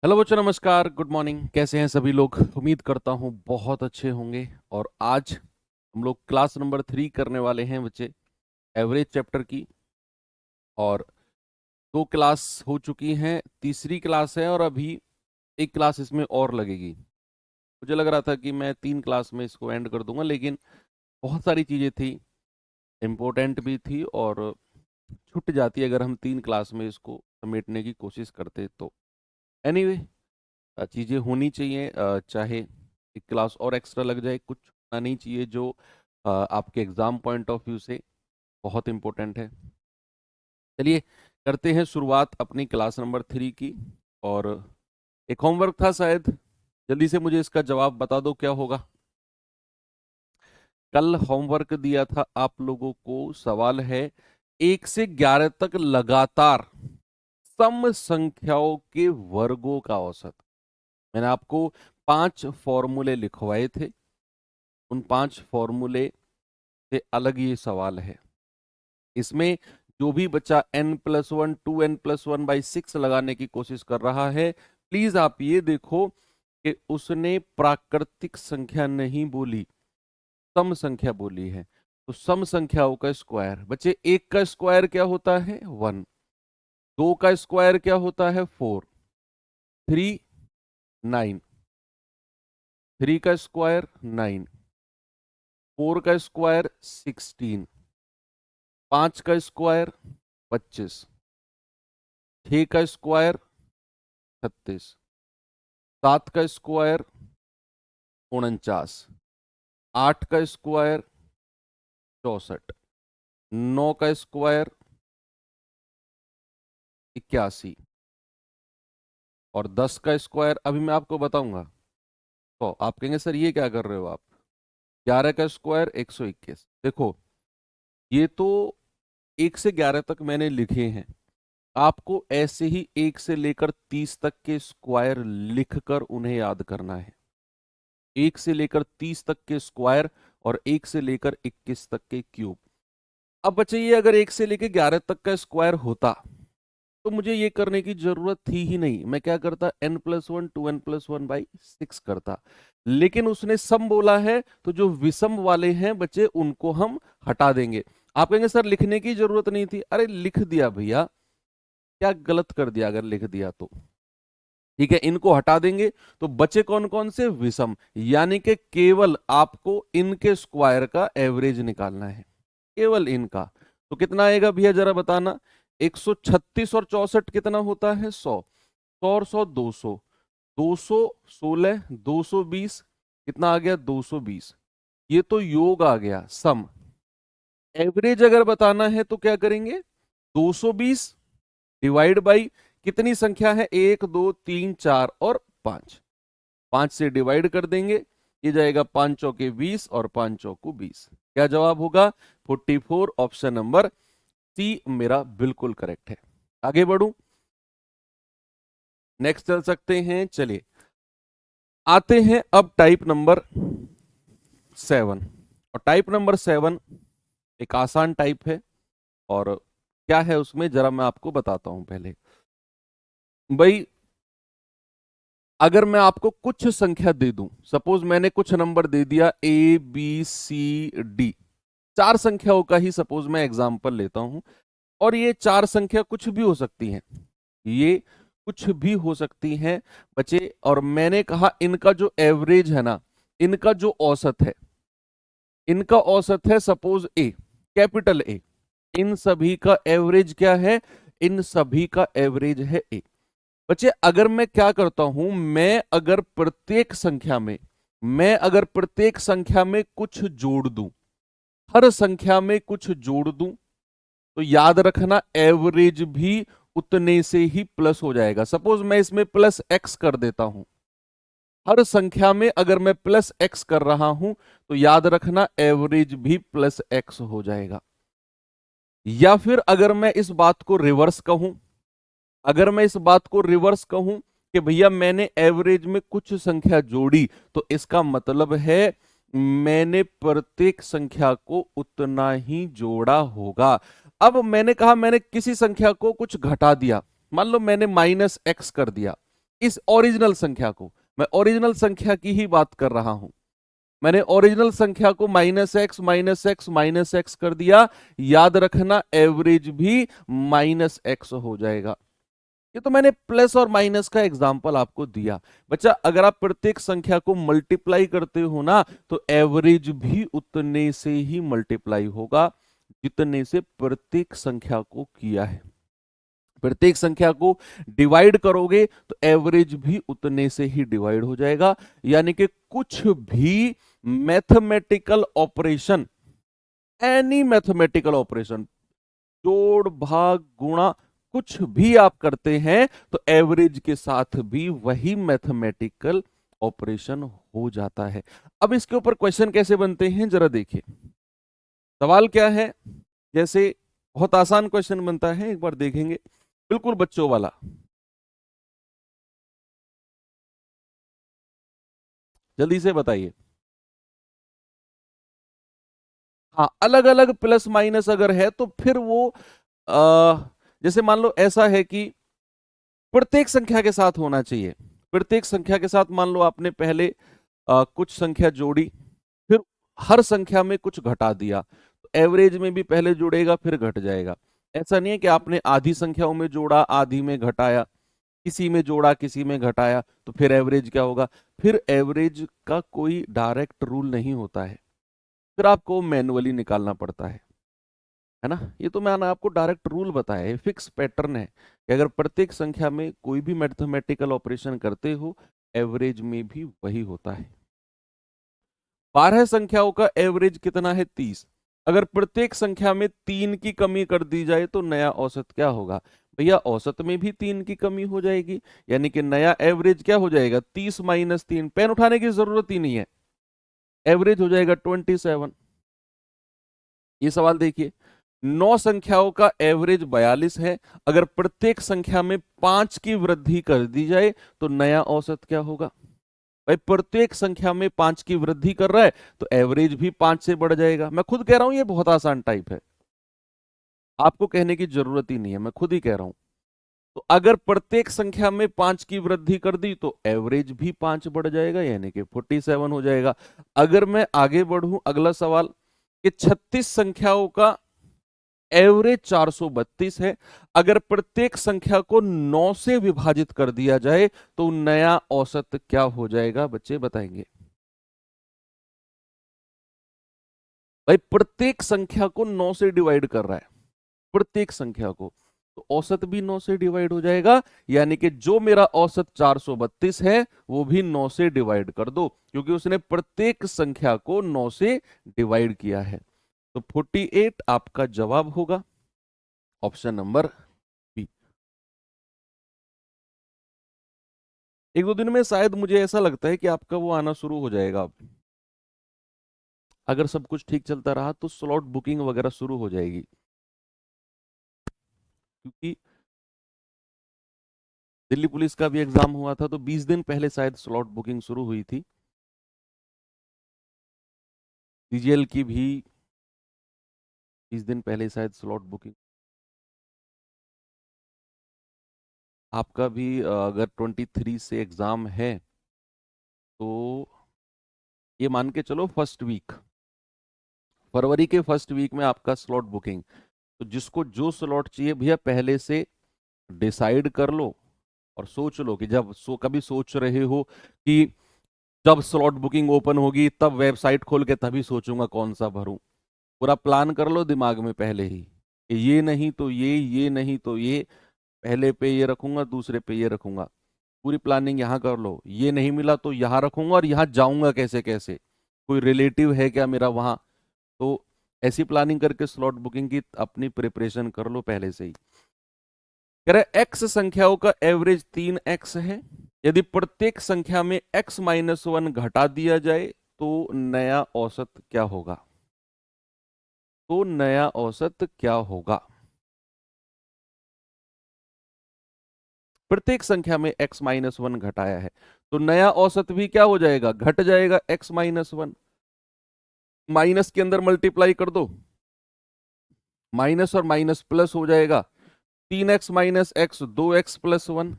Hello बच्चों, नमस्कार, good morning. कैसे हैं सभी लोग? उम्मीद करता हूँ बहुत अच्छे होंगे। और आज हम लोग क्लास नंबर 3 करने वाले हैं बच्चे, एवरेज चैप्टर की। और दो क्लास हो चुकी हैं, तीसरी क्लास है और अभी एक क्लास इसमें और लगेगी। मुझे लग रहा था कि मैं 3 क्लास में इसको एंड कर दूंगा, लेकिन बहुत सारी चीज़ें थी, इम्पोर्टेंट भी थी और छूट जाती अगर हम 3 क्लास में इसको समेटने की कोशिश करते तो। एनीवे, चीज़ें होनी चाहिए, चाहे एक क्लास और एक्स्ट्रा लग जाए, कुछ होना नहीं चाहिए जो आपके एग्जाम पॉइंट ऑफ व्यू से बहुत इंपॉर्टेंट है। चलिए करते हैं शुरुआत अपनी क्लास नंबर 3 की। और एक होमवर्क था शायद, जल्दी से मुझे इसका जवाब बता दो क्या होगा। कल होमवर्क दिया था आप लोगों को, सवाल है 1 से 11 तक लगातार सम संख्याओं के वर्गों का औसत। मैंने आपको 5 फॉर्मूले लिखवाए थे, उन 5 फॉर्मूले से अलग ये सवाल है। इसमें जो भी बच्चा n+1 2n+1/6 लगाने की कोशिश कर रहा है, प्लीज आप ये देखो कि उसने प्राकृतिक संख्या नहीं बोली, सम संख्या बोली है। तो सम संख्याओं का स्क्वायर, बच्चे 1 का स्क्वायर क्या होता है? 1। 2 का स्क्वायर क्या होता है? 4। 3 9। 3 का स्क्वायर 9। 4 का स्क्वायर 16। 5 का स्क्वायर 25। 6 का स्क्वायर 36। 7 का स्क्वायर 49। 8 का स्क्वायर 64। 9 का स्क्वायर 81। और 10 का स्क्वायर अभी मैं आपको बताऊंगा। तो आप कहेंगे सर ये क्या कर रहे हो आप? 11 का स्क्वायर 121। देखो, ये तो 1 से 11 तक मैंने लिखे हैं, आपको ऐसे ही 1 से लेकर 30 तक के स्क्वायर लिखकर उन्हें याद करना है। 1 से लेकर 30 तक के स्क्वायर और 1 से लेकर 21 तक के क्यूब। अब बच्चे, ये अगर 1 से लेकर 11 तक का स्क्वायर होता तो मुझे ये करने की जरूरत थी ही नहीं। मैं क्या करता? n+1 2n+1/6 करता। लेकिन उसने सम बोला है, तो जो विषम वाले हैं बच्चे उनको हम हटा देंगे। आप कहेंगे सर लिखने की जरूरत नहीं थी। अरे लिख दिया भैया, क्या गलत कर दिया अगर लिख दिया तो? ठीक है, इनको हटा देंगे तो बचे कौन कौन से? विषम। यानी कि केवल आपको इनके स्क्वायर का एवरेज निकालना है, केवल इनका। तो कितना आएगा भैया जरा बताना? 136 और 64 कितना होता है? 100। 100 और 100 200। 216 220 कितना आ गया? 220। ये तो योग आ गया, सम। एवरेज अगर बताना है तो क्या करेंगे? 220 डिवाइड बाई कितनी संख्या है? 1 2 3 4 और 5। 5 से डिवाइड कर देंगे, ये जाएगा 5 चौके 20 और 5 चौको 20। क्या जवाब होगा? 44। ऑप्शन नंबर सी मेरा बिल्कुल करेक्ट है। आगे बढ़ूं, नेक्स्ट चल सकते हैं। चलिए आते हैं अब टाइप नंबर 7। और टाइप नंबर 7 एक आसान टाइप है। और क्या है उसमें जरा मैं आपको बताता हूं पहले। भाई, अगर मैं आपको कुछ संख्या दे दूं, सपोज मैंने कुछ नंबर दे दिया ABCD, 4 संख्याओं का ही सपोज मैं एग्जांपल लेता हूं। और ये 4 संख्या कुछ भी हो सकती हैं, ये कुछ भी हो सकती हैं बच्चे। और मैंने कहा इनका जो एवरेज है ना, इनका जो औसत है, इनका औसत है सपोज A, कैपिटल A। इन सभी का एवरेज क्या है? इन सभी का एवरेज है A। बच्चे, अगर मैं क्या करता हूं, मैं अगर प्रत्येक संख्या में कुछ जोड़ दूं, हर संख्या में कुछ जोड़ दूं, तो याद रखना एवरेज भी उतने से ही प्लस हो जाएगा। सपोज मैं इसमें +x कर देता हूं, हर संख्या में अगर मैं +x कर रहा हूं तो याद रखना एवरेज भी +x हो जाएगा। या फिर अगर मैं इस बात को रिवर्स कहूं, अगर मैं इस बात को रिवर्स कहूं कि भैया मैंने एवरेज में कुछ संख्या जोड़ी, तो इसका मतलब है मैंने प्रत्येक संख्या को उतना ही जोड़ा होगा। अब मैंने कहा मैंने किसी संख्या को कुछ घटा दिया, मान लो मैंने -x कर दिया, इस ओरिजिनल संख्या को, मैं ओरिजिनल संख्या की ही बात कर रहा हूं। मैंने ओरिजिनल संख्या को minus x minus x minus x कर दिया, याद रखना एवरेज भी माइनस एक्स हो जाएगा। ये तो मैंने प्लस और माइनस का एग्जांपल आपको दिया। बच्चा अगर आप प्रत्येक संख्या को मल्टीप्लाई करते हो ना, तो एवरेज भी उतने से ही मल्टीप्लाई होगा जितने से प्रत्येक संख्या को किया है। प्रत्येक संख्या को डिवाइड करोगे तो एवरेज भी उतने से ही डिवाइड हो जाएगा। यानी कि कुछ भी mathematical operation, any mathematical operation, जोड़ भाग गुणा, कुछ भी आप करते हैं तो एवरेज के साथ भी वही मैथमेटिकल ऑपरेशन हो जाता है। अब इसके ऊपर क्वेश्चन कैसे बनते हैं जरा देखिए। सवाल क्या है, जैसे बहुत आसान क्वेश्चन बनता है, एक बार देखेंगे, बिल्कुल बच्चों वाला। जल्दी से बताइए। हाँ, अलग अलग प्लस माइनस अगर है तो फिर वो जैसे मान लो ऐसा है कि प्रत्येक संख्या के साथ होना चाहिए। प्रत्येक संख्या के साथ मान लो आपने पहले कुछ संख्या जोड़ी, फिर हर संख्या में कुछ घटा दिया, तो एवरेज में भी पहले जुड़ेगा फिर घट जाएगा। ऐसा नहीं है कि आपने आधी संख्याओं में जोड़ा आधी में घटाया, किसी में जोड़ा किसी में घटाया, तो फिर एवरेज क्या होगा? फिर एवरेज का कोई डायरेक्ट रूल नहीं होता है, फिर आपको मैनुअली निकालना पड़ता है ना। ये तो मैंने आपको डायरेक्ट रूल बताया है, फिक्स पैटर्न है कि अगर प्रत्येक संख्या में कोई भी मैथमेटिकल ऑपरेशन करते हो, एवरेज में भी वही होता है। 12 संख्याओं का एवरेज कितना है? 30। अगर प्रत्येक संख्या में 3 की कमी कर दी जाए तो नया औसत क्या होगा? भैया औसत में भी 3 की कमी हो जाएगी, यानी कि नया एवरेज क्या हो जाएगा? 30 माइनस 3, पेन उठाने की जरूरत ही नहीं है, एवरेज हो जाएगा 27। ये सवाल देखिए, 9 संख्याओं का एवरेज 42 है, अगर प्रत्येक संख्या में 5 की वृद्धि कर दी जाए तो नया औसत क्या होगा? भाई प्रत्येक संख्या में 5 की वृद्धि कर रहा है तो एवरेज भी 5 से बढ़ जाएगा। मैं खुद कह रहा हूं, ये बहुत आसान टाइप है, आपको कहने की जरूरत ही नहीं है, मैं खुद ही कह रहा हूं। तो अगर प्रत्येक संख्या में 5 की वृद्धि कर दी तो एवरेज भी 5 बढ़ जाएगा, यानी कि 47 हो जाएगा। अगर मैं आगे बढ़ूं, अगला सवाल कि 36 संख्याओं का एवरेज 432 है, अगर प्रत्येक संख्या को 9 से विभाजित कर दिया जाए तो नया औसत क्या हो जाएगा? बच्चे बताएंगे। भाई प्रत्येक संख्या को 9 से डिवाइड कर रहा है, प्रत्येक संख्या को, तो औसत भी 9 से डिवाइड हो जाएगा, यानी कि जो मेरा औसत 432 है वो भी 9 से डिवाइड कर दो, क्योंकि उसने प्रत्येक संख्या को 9 से डिवाइड किया है। तो 48 आपका जवाब होगा, ऑप्शन नंबर बी। एक दो दिन में शायद मुझे ऐसा लगता है कि आपका वो आना शुरू हो जाएगा अब। अगर सब कुछ ठीक चलता रहा तो स्लॉट बुकिंग वगैरह शुरू हो जाएगी, क्योंकि दिल्ली पुलिस का भी एग्जाम हुआ था तो 20 दिन पहले शायद स्लॉट बुकिंग शुरू हुई थी। सीजीएल की भी 20 दिन पहले शायद स्लॉट बुकिंग। आपका भी अगर 23 से एग्जाम है तो ये मान के चलो फर्स्ट वीक, फरवरी के फर्स्ट वीक में आपका स्लॉट बुकिंग। तो जिसको जो स्लॉट चाहिए भैया पहले से डिसाइड कर लो, और सोच लो कि जब कभी सोच रहे हो कि जब स्लॉट बुकिंग ओपन होगी तब वेबसाइट खोल के तभी सोचूंगा कौन सा भरूं, पूरा प्लान कर लो दिमाग में पहले ही कि ये नहीं तो ये नहीं तो ये, पहले पे ये रखूंगा दूसरे पे ये रखूंगा, पूरी प्लानिंग यहाँ कर लो। ये नहीं मिला तो यहाँ रखूंगा और यहाँ जाऊंगा कैसे कैसे, कोई रिलेटिव है क्या मेरा वहां, तो ऐसी प्लानिंग करके स्लॉट बुकिंग की अपनी प्रिपरेशन कर लो पहले से ही। कह रहे एक्स संख्याओं का एवरेज 3x है, यदि प्रत्येक संख्या में x-1 घटा दिया जाए तो नया औसत क्या होगा? तो नया औसत क्या होगा? प्रत्येक संख्या में x-1 घटाया है तो नया औसत भी क्या हो जाएगा? घट जाएगा x-1, माइनस के अंदर मल्टीप्लाई कर दो, माइनस और माइनस प्लस हो जाएगा, 3x minus x 2x plus 1।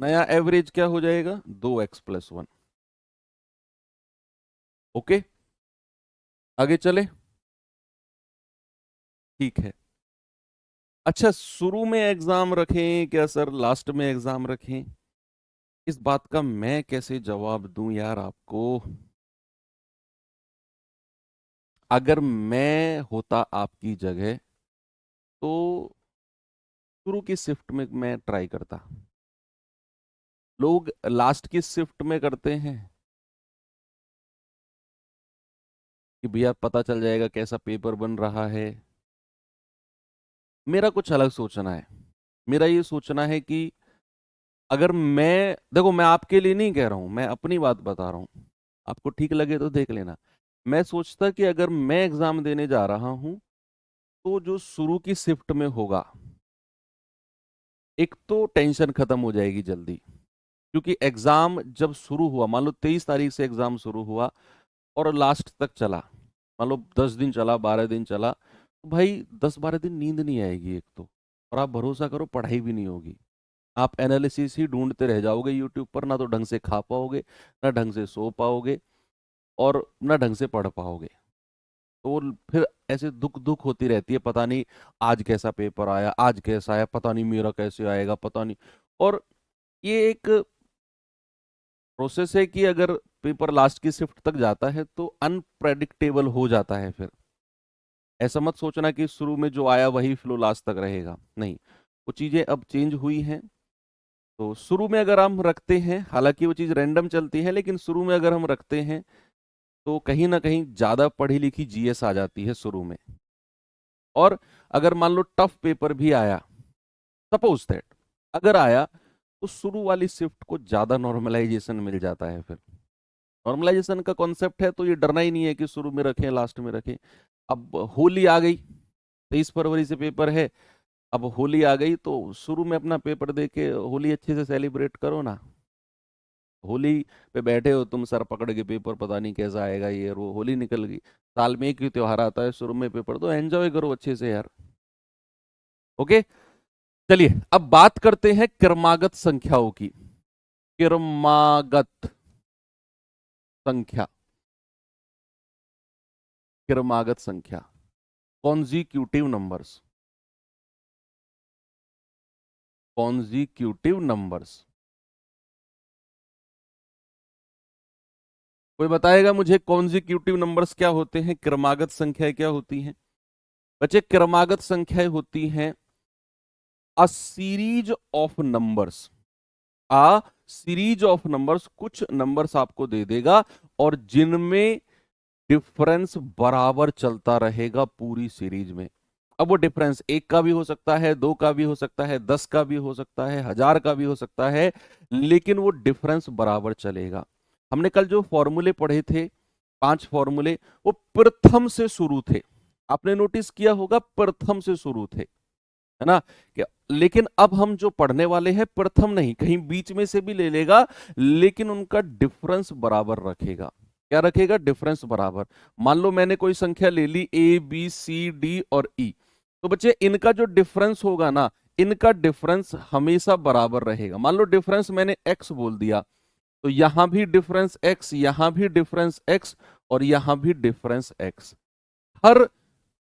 नया एवरेज क्या हो जाएगा, 2x+1। ओके, आगे चले। ठीक है। अच्छा, शुरू में एग्जाम रखें क्या सर, लास्ट में एग्जाम रखें, इस बात का मैं कैसे जवाब दूं यार आपको। अगर मैं होता आपकी जगह तो शुरू की शिफ्ट में मैं ट्राई करता। लोग लास्ट की शिफ्ट में करते हैं कि भैया पता चल जाएगा कैसा पेपर बन रहा है। मेरा कुछ अलग सोचना है। मेरा ये सोचना है कि अगर मैं, देखो मैं आपके लिए नहीं कह रहा हूं, मैं अपनी बात बता रहा हूं, आपको ठीक लगे तो देख लेना। मैं सोचता कि अगर मैं एग्जाम देने जा रहा हूं तो जो शुरू की शिफ्ट में होगा, एक तो टेंशन खत्म हो जाएगी जल्दी, क्योंकि एग्जाम जब शुरू हुआ, मान लो 23 तारीख से एग्जाम शुरू हुआ और लास्ट तक चला, मान लो 10 दिन चला, 12 दिन चला, तो भाई 10-12 दिन नींद नहीं आएगी एक तो, और आप भरोसा करो पढ़ाई भी नहीं होगी। आप एनालिसिस ही ढूंढते रह जाओगे यूट्यूब पर, ना तो ढंग से खा पाओगे, ना ढंग से सो पाओगे, और ना ढंग से पढ़ पाओगे। तो फिर ऐसे दुख दुख होती रहती है, पता नहीं आज कैसा पेपर आया, आज कैसा आया, पता नहीं मेरा कैसे आएगा, पता नहीं। और ये एक प्रोसेस है कि अगर पेपर लास्ट की शिफ्ट तक जाता है तो अनप्रेडिक्टेबल हो जाता है। फिर ऐसा मत सोचना कि शुरू में जो आया वही फ्लो लास्ट तक रहेगा, नहीं, वो चीजें अब चेंज हुई हैं। तो शुरू में अगर हम रखते हैं, हालांकि वो चीज रैंडम चलती है, लेकिन शुरू में अगर हम रखते हैं तो कहीं ना कहीं ज्यादा पढ़ी लिखी जीएस आ जाती है शुरू में। और अगर मान लो टफ पेपर भी आया, सपोज दैट अगर आया, तो शुरू वाली शिफ्ट को ज्यादा नॉर्मलाइजेशन मिल जाता है। फिर नॉर्मलाइजेशन का कॉन्सेप्ट है, तो ये डरना ही नहीं है कि शुरू में रखें लास्ट में रखें। अब होली आ गई, 23 फरवरी से पेपर है, अब होली आ गई तो शुरू में अपना पेपर दे के होली अच्छे से सेलिब्रेट करो ना। होली पे बैठे हो तुम सर पकड़ के, पेपर पता नहीं कैसा आएगा, ये और वो, होली निकल गई, साल में एक ही त्योहार आता है, शुरू में पेपर तो एंजॉय करो अच्छे से यार। ओके, चलिए अब बात करते हैं क्रमागत संख्याओं की। क्रमागत संख्या, क्रमागत संख्या, कॉन्जिक्यूटिव नंबर्स, कॉन्जिक्यूटिव नंबर्स। कोई बताएगा मुझे कॉन्जिक्यूटिव नंबर्स क्या होते हैं, क्रमागत संख्याएं क्या होती हैं। बच्चे क्रमागत संख्याएं होती हैं a series of numbers, a series of numbers, कुछ नंबर्स आपको दे देगा और जिनमें डिफरेंस बराबर चलता रहेगा पूरी सीरीज में। अब वो डिफरेंस एक का भी हो सकता है, दो का भी हो सकता है, 10 का भी हो सकता है, 1000 का भी हो सकता है, लेकिन वो डिफरेंस बराबर चलेगा। हमने कल जो फॉर्मूले पढ़े थे, 5 फॉर्मूले, वो प्रथम से शुरू थे। आपने नोटिस किया होगा प्रथम से शुरू थे, है ना। कि लेकिन अब हम जो पढ़ने वाले हैं प्रथम नहीं, कहीं बीच में से भी ले लेगा, लेकिन उनका डिफरेंस बराबर रखेगा। क्या रखेगा, डिफरेंस बराबर। मान लो मैंने कोई संख्या ले ली A B C D और E, तो बच्चे इनका जो डिफरेंस होगा ना, इनका डिफरेंस हमेशा बराबर रहेगा। मान लो डिफरेंस मैंने x बोल दिया, तो यहां भी डिफरेंस x, यहां भी डिफरेंस x, और यहां भी डिफरेंस x। हर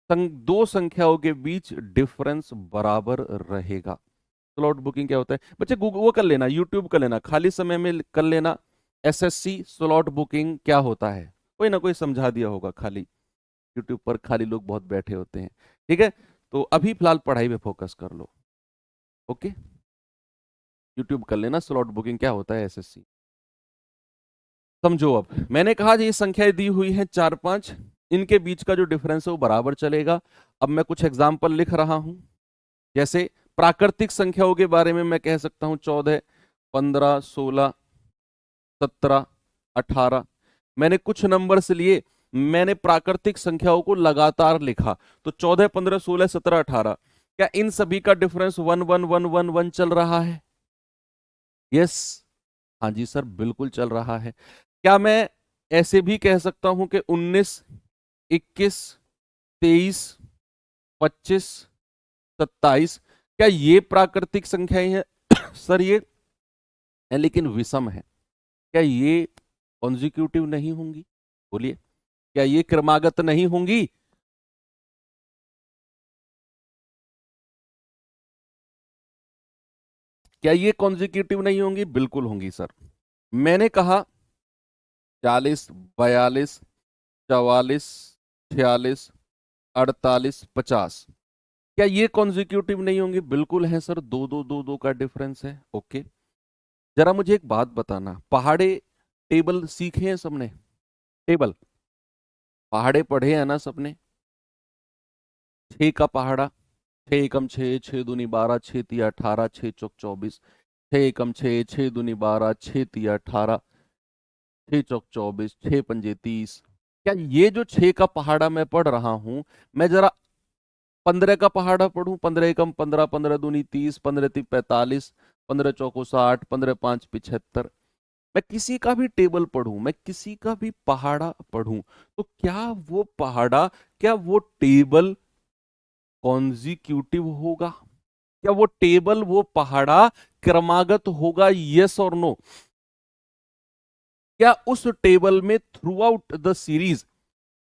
दो संख्याओं के बीच डिफरेंस बराबर रहेगा। स्लॉट बुकिंग क्या होता है बच्चे, गूगल वो कर लेना, यूट्यूब कर लेना, खाली समय में कर लेना, एसएससी स्लॉट बुकिंग क्या होता है, कोई ना कोई समझा दिया होगा। खाली यूट्यूब पर खाली लोग बहुत बैठे होते हैं। ठीक है, तो अभी फिलहाल पढ़ाई पे फोकस कर लो। ओके, यूट्यूब कर लेना, स्लॉट बुकिंग क्या होता है, एसएससी समझो। अब मैंने कहा ये संख्याएं दी हुई हैं 4-5, इनके बीच का जो डिफरेंस है वो बराबर चलेगा। अब मैं कुछ एग्जाम्पल लिख रहा हूं, जैसे प्राकृतिक संख्याओं के बारे में मैं कह सकता हूं 14, 15, 16, 17, 18। मैंने कुछ नंबर्स लिए, मैंने प्राकृतिक संख्याओं को लगातार लिखा, तो 14, 15, 16, 17, 18। क्या इन सभी का डिफरेंस 1 1 1 1 1 चल रहा है? यस, हाँ जी सर बिल्कुल चल रहा है। क्या मैं ऐसे भी कह सकता हूं कि 19, 21, 23, 25, 27, क्या ये प्राकृतिक संख्याएं हैं? सर ये है लेकिन विषम है, क्या ये कॉन्जिक्यूटिव नहीं होंगी? बोलिए, क्या ये क्रमागत नहीं होंगी? क्या ये कॉन्जिक्यूटिव नहीं होंगी? बिल्कुल होंगी सर। मैंने कहा 40, 42, 44, 46, 48, 50, क्या ये कॉन्जिक्यूटिव नहीं होंगे? बिल्कुल है सर, दो दो दो दो का डिफरेंस है। ओके, जरा मुझे एक बात बताना, पहाड़े टेबल सीखे हैं सबने? टेबल पहाड़े पढ़े हैं ना सबने? 6 का पहाड़ा, 6 एकम 6, 6 दूनी 12, 6 तिया 18, 6 चौक 24, 6 एकम 6, 6 दूनी 12, 6 तिया 18, 6 चौक 24, 6 पंजे 30। क्या ये जो 6 का पहाड़ा मैं पढ़ रहा हूं, मैं जरा 15 का पहाड़ा पढ़ूं, 15 एकम 15, 15 दूनी 30, 15 ती 45, 15 चौको 60, 15 5 75, मैं किसी का भी टेबल पढ़ूं, मैं किसी का भी पहाड़ा पढ़ूं, तो क्या वो पहाड़ा, क्या वो टेबल कॉन्जिक्यूटिव होगा? क्या वो टेबल, वो पहाड़ा क्रमागत होगा? यस और नो? क्या उस टेबल में through out the series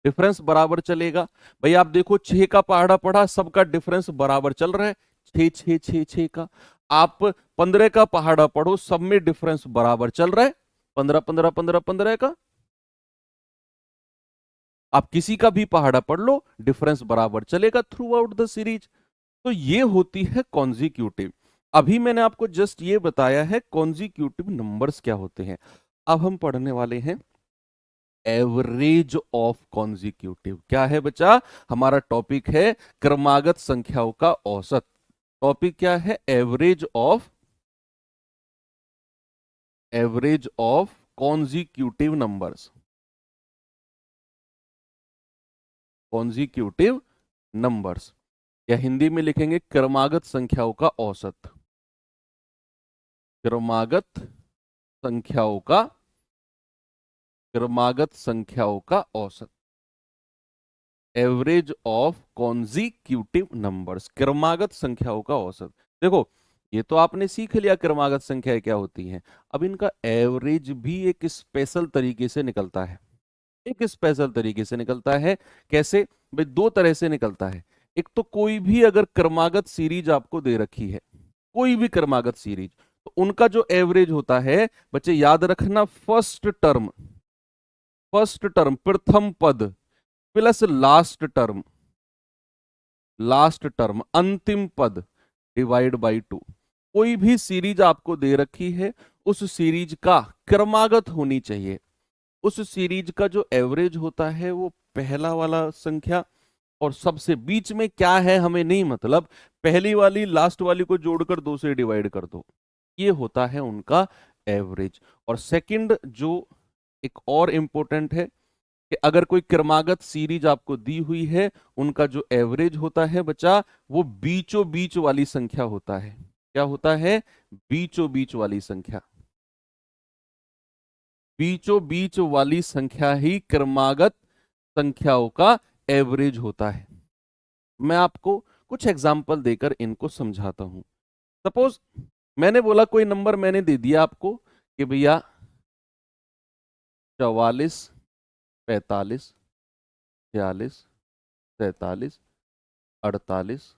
difference बराबर चलेगा? भाई आप देखो, 6 का पहाड़ा पढ़ा, सबका डिफरेंस बराबर चल रहा है, 6 6 6 6 का। आप 15 का पहाड़ा पढ़ो, सब में डिफरेंस बराबर चल रहा है, 15 15 15 15 का। आप किसी का भी पहाड़ा पढ़ लो, डिफरेंस बराबर चलेगा थ्रू आउट द सीरीज। तो ये होती है कॉन्जिक्यूटिव। अभी मैंने आपको जस्ट ये बताया है कॉन्जिक्यूटिव नंबर्स क्या होते हैं। अब हम पढ़ने वाले हैं एवरेज ऑफ कॉन्जिक्यूटिव। क्या है बच्चा? हमारा टॉपिक है क्रमागत संख्याओं का औसत। टॉपिक क्या है? Average of consecutive numbers. Consecutive numbers, या हिंदी में लिखेंगे क्रमागत संख्याओं का औसत। क्रमागत संख्याओं का, क्रमागत संख्याओं का औसत। एवरेज ऑफ कॉन्जिक्यूटिव नंबर्स, क्रमागत संख्याओं का औसत। देखो, ये तो आपने सीख लिया क्रमागत संख्याएं क्या होती हैं। अब इनका एवरेज भी एक स्पेशल तरीके से निकलता है। एक स्पेशल तरीके से निकलता है। कैसे भाई? दो तरह से निकलता है। एक तो कोई भी अगर क्रमागत सीरीज आपको दे रखी है, कोई भी क्रमागत सीरीज, तो उनका जो एवरेज होता है, बच्चे याद रखना, फर्स्ट टर्म प्रथम पद प्लस लास्ट टर्म अंतिम पद डिवाइड बाई 2। कोई भी सीरीज आपको दे रखी है, उस सीरीज का क्रमागत होनी चाहिए। उस सीरीज का जो एवरेज होता है वो पहला वाला संख्या, और सबसे बीच में क्या है हमें नहीं मतलब, पहली वाली लास्ट वाली को जोड़कर 2 से डिवाइड कर दो, ये होता है उनका एवरेज। और सेकंड जो एक और इंपॉर्टेंट है, कि अगर कोई क्रमागत सीरीज आपको दी हुई है, उनका जो एवरेज होता है बच्चा, वो बीचों बीच वाली संख्या होता है। क्या होता है? बीचों बीच वाली संख्या। बीचों बीच वाली संख्या ही क्रमागत संख्याओं का एवरेज होता है। मैं आपको कुछ एग्जाम्पल देकर इनको समझाता हूं। सपोज मैंने बोला, कोई नंबर मैंने दे दिया आपको कि भैया 44, 45, 46, 47, 48,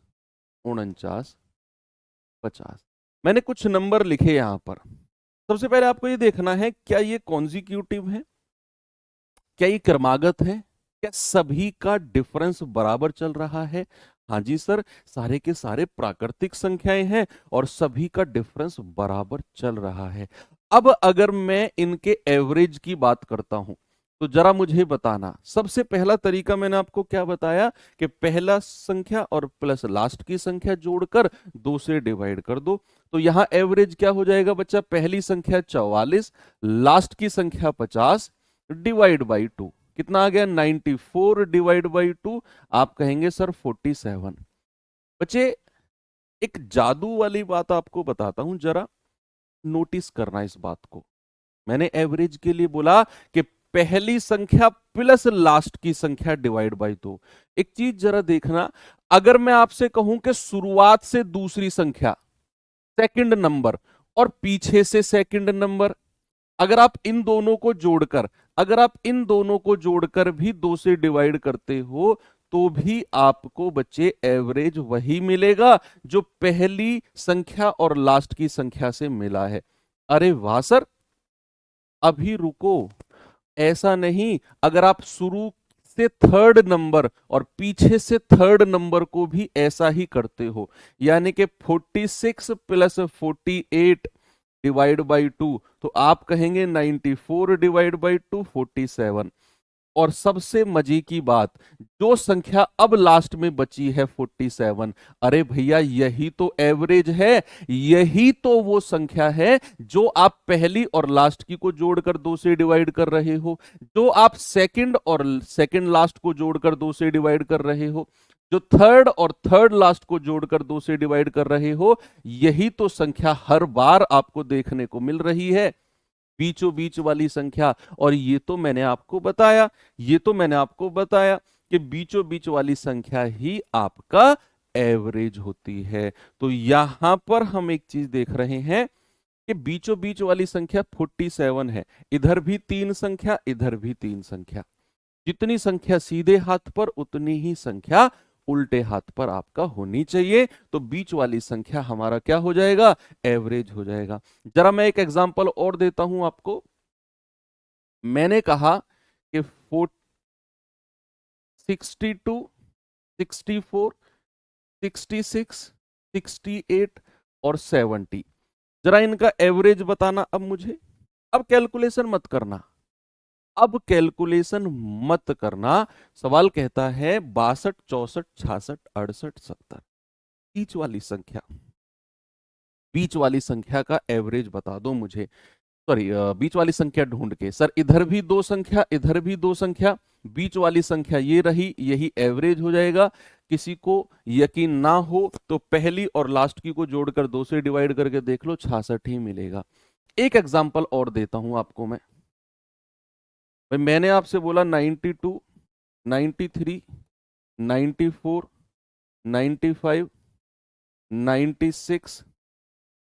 49, 50। मैंने कुछ नंबर लिखे यहां पर। सबसे पहले आपको ये देखना है, क्या ये कॉन्जिक्यूटिव है? क्या ये क्रमागत है? क्या सभी का डिफरेंस बराबर चल रहा है? हाँ जी सर, सारे के सारे प्राकृतिक संख्याएं हैं और सभी का डिफरेंस बराबर चल रहा है। अब अगर मैं इनके एवरेज की बात करता हूं, तो जरा मुझे बताना, सबसे पहला तरीका मैंने आपको क्या बताया, कि पहला संख्या और प्लस लास्ट की संख्या जोड़कर 2 से डिवाइड कर दो। तो यहां एवरेज क्या हो जाएगा बच्चा? पहली संख्या 44, लास्ट की संख्या 50 डिवाइड बाई 2, कितना आ गया? 94 डिवाइड बाई 2। आप कहेंगे सर 47। बच्चे, एक जादू वाली बात आपको बताता हूं, जरा नोटिस करना इस बात को। मैंने एवरेज के लिए बोला कि पहली संख्या प्लस लास्ट की संख्या डिवाइड बाई 2। एक चीज जरा देखना, अगर मैं आपसे कहूं कि शुरुआत से दूसरी संख्या, सेकंड नंबर, और पीछे से सेकंड नंबर। अगर आप इन दोनों को जोड़कर अगर आप इन दोनों को जोड़कर भी 2 से डिवाइड करते हो तो भी आपको बच्चे एवरेज वही मिलेगा जो पहली संख्या और लास्ट की संख्या से मिला है। अरे वाह सर, अभी रुको, ऐसा नहीं। अगर आप शुरू से थर्ड नंबर और पीछे से थर्ड नंबर को भी ऐसा ही करते हो, यानी कि 46 प्लस 48 डिवाइड बाई 2, तो आप कहेंगे 94 डिवाइड बाई 2 47। और सबसे मजे की बात, जो संख्या अब लास्ट में बची है 47, अरे भैया यही तो एवरेज है। यही तो वो संख्या है जो आप पहली और लास्ट की को जोड़कर 2 से डिवाइड कर रहे हो, जो आप सेकंड और सेकंड लास्ट को जोड़कर 2 से डिवाइड कर रहे हो, जो थर्ड और थर्ड लास्ट को जोड़कर 2 से डिवाइड कर रहे हो। यही तो संख्या हर बार आपको देखने को मिल रही है, बीचों बीच वाली संख्या। और ये तो मैंने आपको बताया कि बीचों बीच वाली संख्या ही आपका एवरेज होती है। तो यहां पर हम एक चीज देख रहे हैं कि बीचों बीच वाली संख्या 47 है। इधर भी 3 संख्या, इधर भी 3 संख्या। जितनी संख्या सीधे हाथ पर उतनी ही संख्या उल्टे हाथ पर आपका होनी चाहिए। तो बीच वाली संख्या हमारा क्या हो जाएगा? एवरेज हो जाएगा। जरा मैं एक एग्जांपल और देता हूं आपको। मैंने कहा कि 62, 64, 66, 68 और 70, जरा इनका एवरेज बताना अब मुझे। अब कैलकुलेशन मत करना, अब कैलकुलेशन मत करना। सवाल कहता है 62, 64, 66, 68, 70, बीच वाली संख्या, बीच वाली संख्या का एवरेज बता दो मुझे। सॉरी, बीच वाली संख्या ढूंढ के। सर इधर भी 2 संख्या, इधर भी 2 संख्या, बीच वाली संख्या ये रही, यही एवरेज हो जाएगा। किसी को यकीन ना हो तो पहली और लास्ट की को जोड़कर 2 से डिवाइड करके देख लो, 66 ही मिलेगा। एक एग्जांपल और देता हूं आपको मैं। भाई मैंने आपसे बोला 92, 93, 94, 95, 96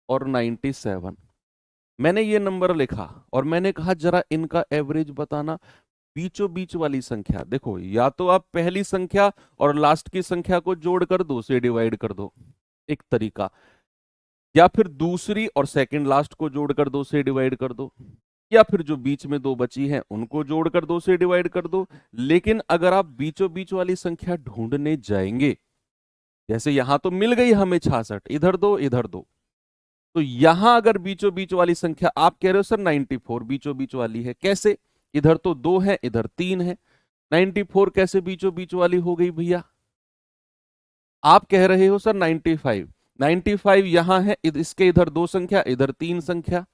और 97। मैंने ये नंबर लिखा और मैंने कहा जरा इनका एवरेज बताना। बीचों बीच वाली संख्या देखो, या तो आप पहली संख्या और लास्ट की संख्या को जोड़कर 2 से डिवाइड कर दो, एक तरीका, या फिर दूसरी और सेकंड लास्ट को जोड़कर 2 से डिवाइड कर दो, या फिर जो बीच में 2 बची हैं उनको जोड़कर 2 से डिवाइड कर दो। लेकिन अगर आप बीचों बीच वाली संख्या ढूंढने जाएंगे, जैसे यहां तो मिल गई हमें 66, इधर दो इधर दो, तो यहां अगर बीचों बीच वाली संख्या आप कह रहे हो सर 94 बीचों बीच वाली है, कैसे? इधर तो 2 है, इधर 3 है, 94 कैसे बीचों बीच वाली हो गई भैया? आप कह रहे हो सर 95, 95 यहां है, इसके इधर 2 संख्या, इधर 3 संख्या,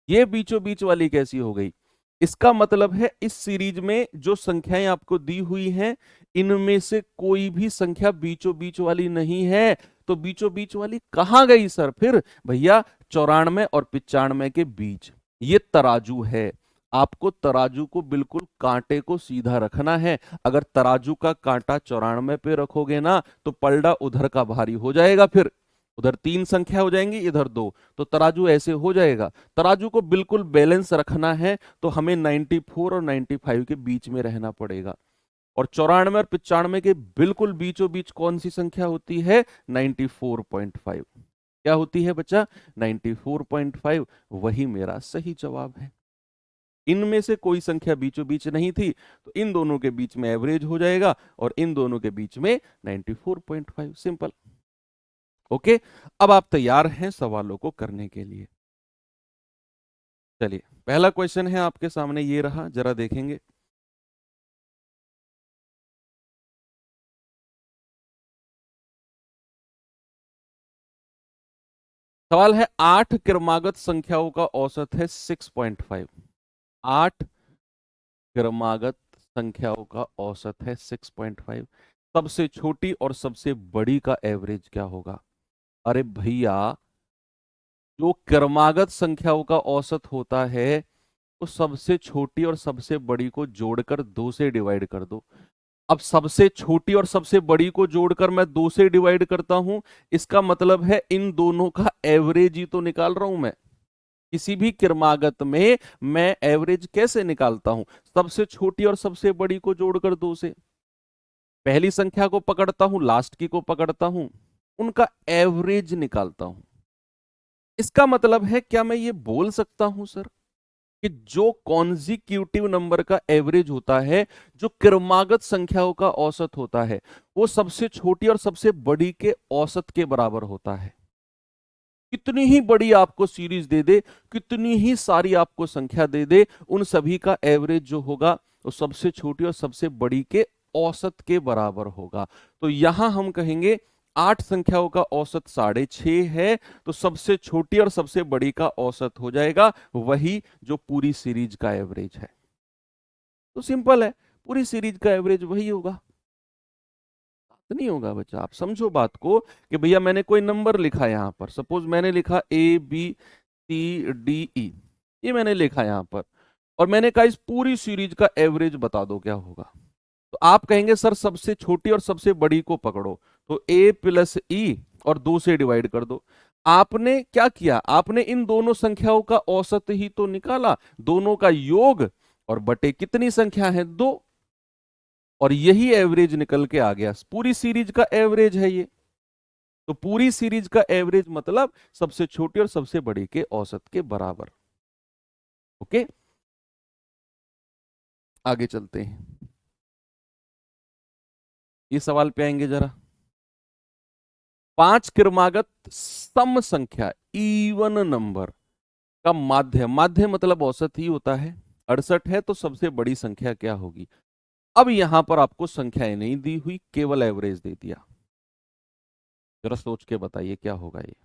ये बीचों बीच वाली कैसी हो गई? इसका मतलब है इस सीरीज में जो संख्याएं आपको दी हुई हैं, इनमें से कोई भी संख्या बीचों बीच वाली नहीं है। तो बीचों बीच वाली कहां गई सर फिर? भैया 94 और 95 के बीच। ये तराजू है, आपको तराजू को बिल्कुल कांटे को सीधा रखना है। अगर तराजू का कांटा 94 पे रखोगे ना तो पलड़ा उधर का भारी हो जाएगा, फिर उधर 3 संख्या हो जाएंगी, इधर 2, तो तराजू ऐसे हो जाएगा। तराजू को बिल्कुल बैलेंस रखना है तो हमें 94 और 95 के बीच में रहना पड़ेगा। और 94 और 95 के बिल्कुल बीचों बीच कौन सी संख्या होती है? 94.5। क्या होती है बच्चा? 94.5। वही मेरा सही जवाब है। इनमें से कोई संख्या बीचों बीच नहीं थी, तो इन दोनों के बीच में एवरेज हो जाएगा और इन दोनों के बीच में 94.5। सिंपल। ओके, अब आप तैयार हैं सवालों को करने के लिए? चलिए, पहला क्वेश्चन है आपके सामने, ये रहा, जरा देखेंगे। सवाल है 8 क्रमागत संख्याओं का औसत है 6.5। 8 क्रमागत संख्याओं का औसत है 6.5। सबसे छोटी और सबसे बड़ी का एवरेज क्या होगा? अरे भैया, जो क्रमागत संख्याओं का औसत होता है, तो सबसे छोटी और सबसे बड़ी को जोड़कर 2 से डिवाइड कर दो। अब सबसे छोटी और सबसे बड़ी को जोड़कर मैं 2 से डिवाइड करता हूं, इसका मतलब है इन दोनों का एवरेज ही तो निकाल रहा हूं मैं। किसी भी क्रमागत में मैं एवरेज कैसे निकालता हूं? सबसे छोटी और सबसे बड़ी को जोड़कर 2 से। पहली संख्या को पकड़ता हूं, लास्ट की को पकड़ता हूं, उनका एवरेज निकालता हूं। इसका मतलब है क्या मैं ये बोल सकता हूं सर कि जो कॉन्जिक्यूटिव नंबर का एवरेज होता है, जो क्रमागत संख्याओं का औसत होता है, वो सबसे छोटी और सबसे बड़ी के औसत के बराबर होता है। कितनी ही बड़ी आपको सीरीज दे दे, कितनी ही सारी आपको संख्या दे दे, उन सभी का एवरेज जो होगा वो सबसे छोटी और सबसे बड़ी के औसत के बराबर होगा। तो यहां हम कहेंगे 8 संख्याओं का औसत 6.5 है, तो सबसे छोटी और सबसे बड़ी का औसत हो जाएगा वही जो पूरी सीरीज का एवरेज है। तो सिंपल है, पूरी सीरीज का एवरेज वही होगा। नहीं होगा बच्चा, आप समझो बात को कि भैया मैंने कोई नंबर लिखा यहां पर, सपोज मैंने लिखा ABCDE, ये मैंने लिखा यहां पर, और मैंने कहा इस पूरी सीरीज का एवरेज बता दो क्या होगा। तो आप कहेंगे सर सबसे छोटी और सबसे बड़ी को पकड़ो, तो A प्लस E और 2 से डिवाइड कर दो। आपने क्या किया? आपने इन दोनों संख्याओं का औसत ही तो निकाला, दोनों का योग और बटे कितनी संख्या है? 2, और यही एवरेज निकल के आ गया। पूरी सीरीज का एवरेज है ये। तो पूरी सीरीज का एवरेज मतलब सबसे छोटी और सबसे बड़ी के औसत के बराबर। ओके, आगे चलते हैं, ये सवाल पे आएंगे जरा। 5 क्रमागत सम संख्या इवन नंबर का माध्य, माध्य मतलब औसत ही होता है, 68 है, तो सबसे बड़ी संख्या क्या होगी? अब यहां पर आपको संख्याएं नहीं दी हुई, केवल एवरेज दे दिया। जरा सोच के बताइए क्या होगा ये।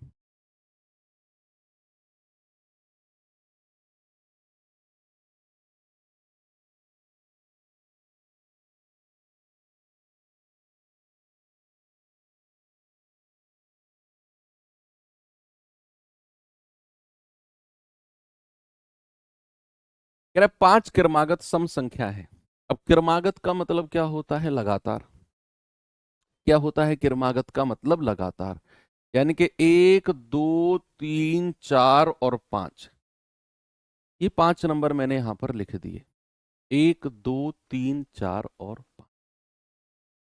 कह रहा है 5 क्रमागत सम संख्या है। अब क्रमागत का मतलब क्या होता है? लगातार। क्या होता है क्रमागत का मतलब? लगातार। यानी कि 1 2 3 4 और 5, ये 5 नंबर मैंने यहां पर लिख दिए, 1 2 3 4 और 5।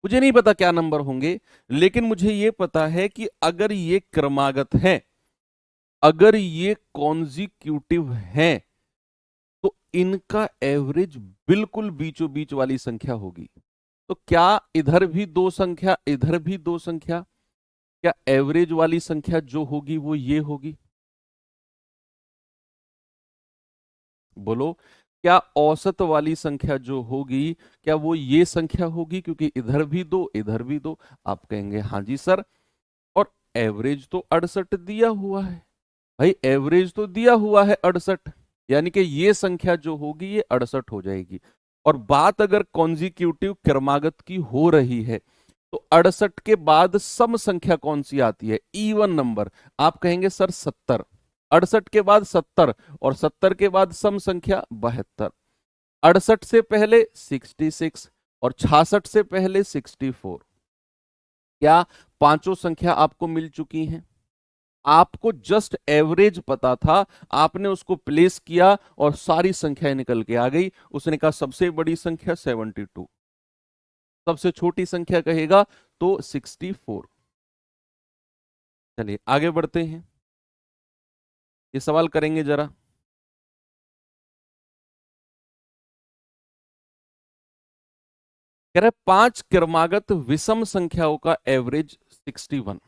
मुझे नहीं पता क्या नंबर होंगे, लेकिन मुझे ये पता है कि अगर ये क्रमागत है, अगर ये कॉन्जिक्यूटिव है, तो इनका एवरेज बिल्कुल बीचों बीच वाली संख्या होगी। तो क्या इधर भी 2 संख्या, इधर भी 2 संख्या, क्या एवरेज वाली संख्या जो होगी वो ये होगी? बोलो, क्या औसत वाली संख्या जो होगी क्या वो ये संख्या होगी? क्योंकि इधर भी 2, इधर भी 2। आप कहेंगे हाँ जी सर, और एवरेज तो 68 दिया हुआ है। भाई एवरेज तो दिया हुआ है 68, यानी कि ये संख्या जो होगी ये 68 हो जाएगी। और बात अगर कॉन्जिक्यूटिव क्रमागत की हो रही है, तो 68 के बाद सम संख्या कौन सी आती है? Even number. आप कहेंगे सर 70, 68 के बाद 70, और 70 के बाद सम संख्या 72। 68 से पहले 66 और 66 से पहले 64। क्या पांचों संख्या आपको मिल चुकी हैं? आपको जस्ट एवरेज पता था, आपने उसको प्लेस किया और सारी संख्याएं निकल के आ गई। उसने कहा सबसे बड़ी संख्या 72, सबसे छोटी संख्या कहेगा तो 64। चलिए आगे बढ़ते हैं, ये सवाल करेंगे जरा। कह रहे 5 क्रमागत विषम संख्याओं का एवरेज 61।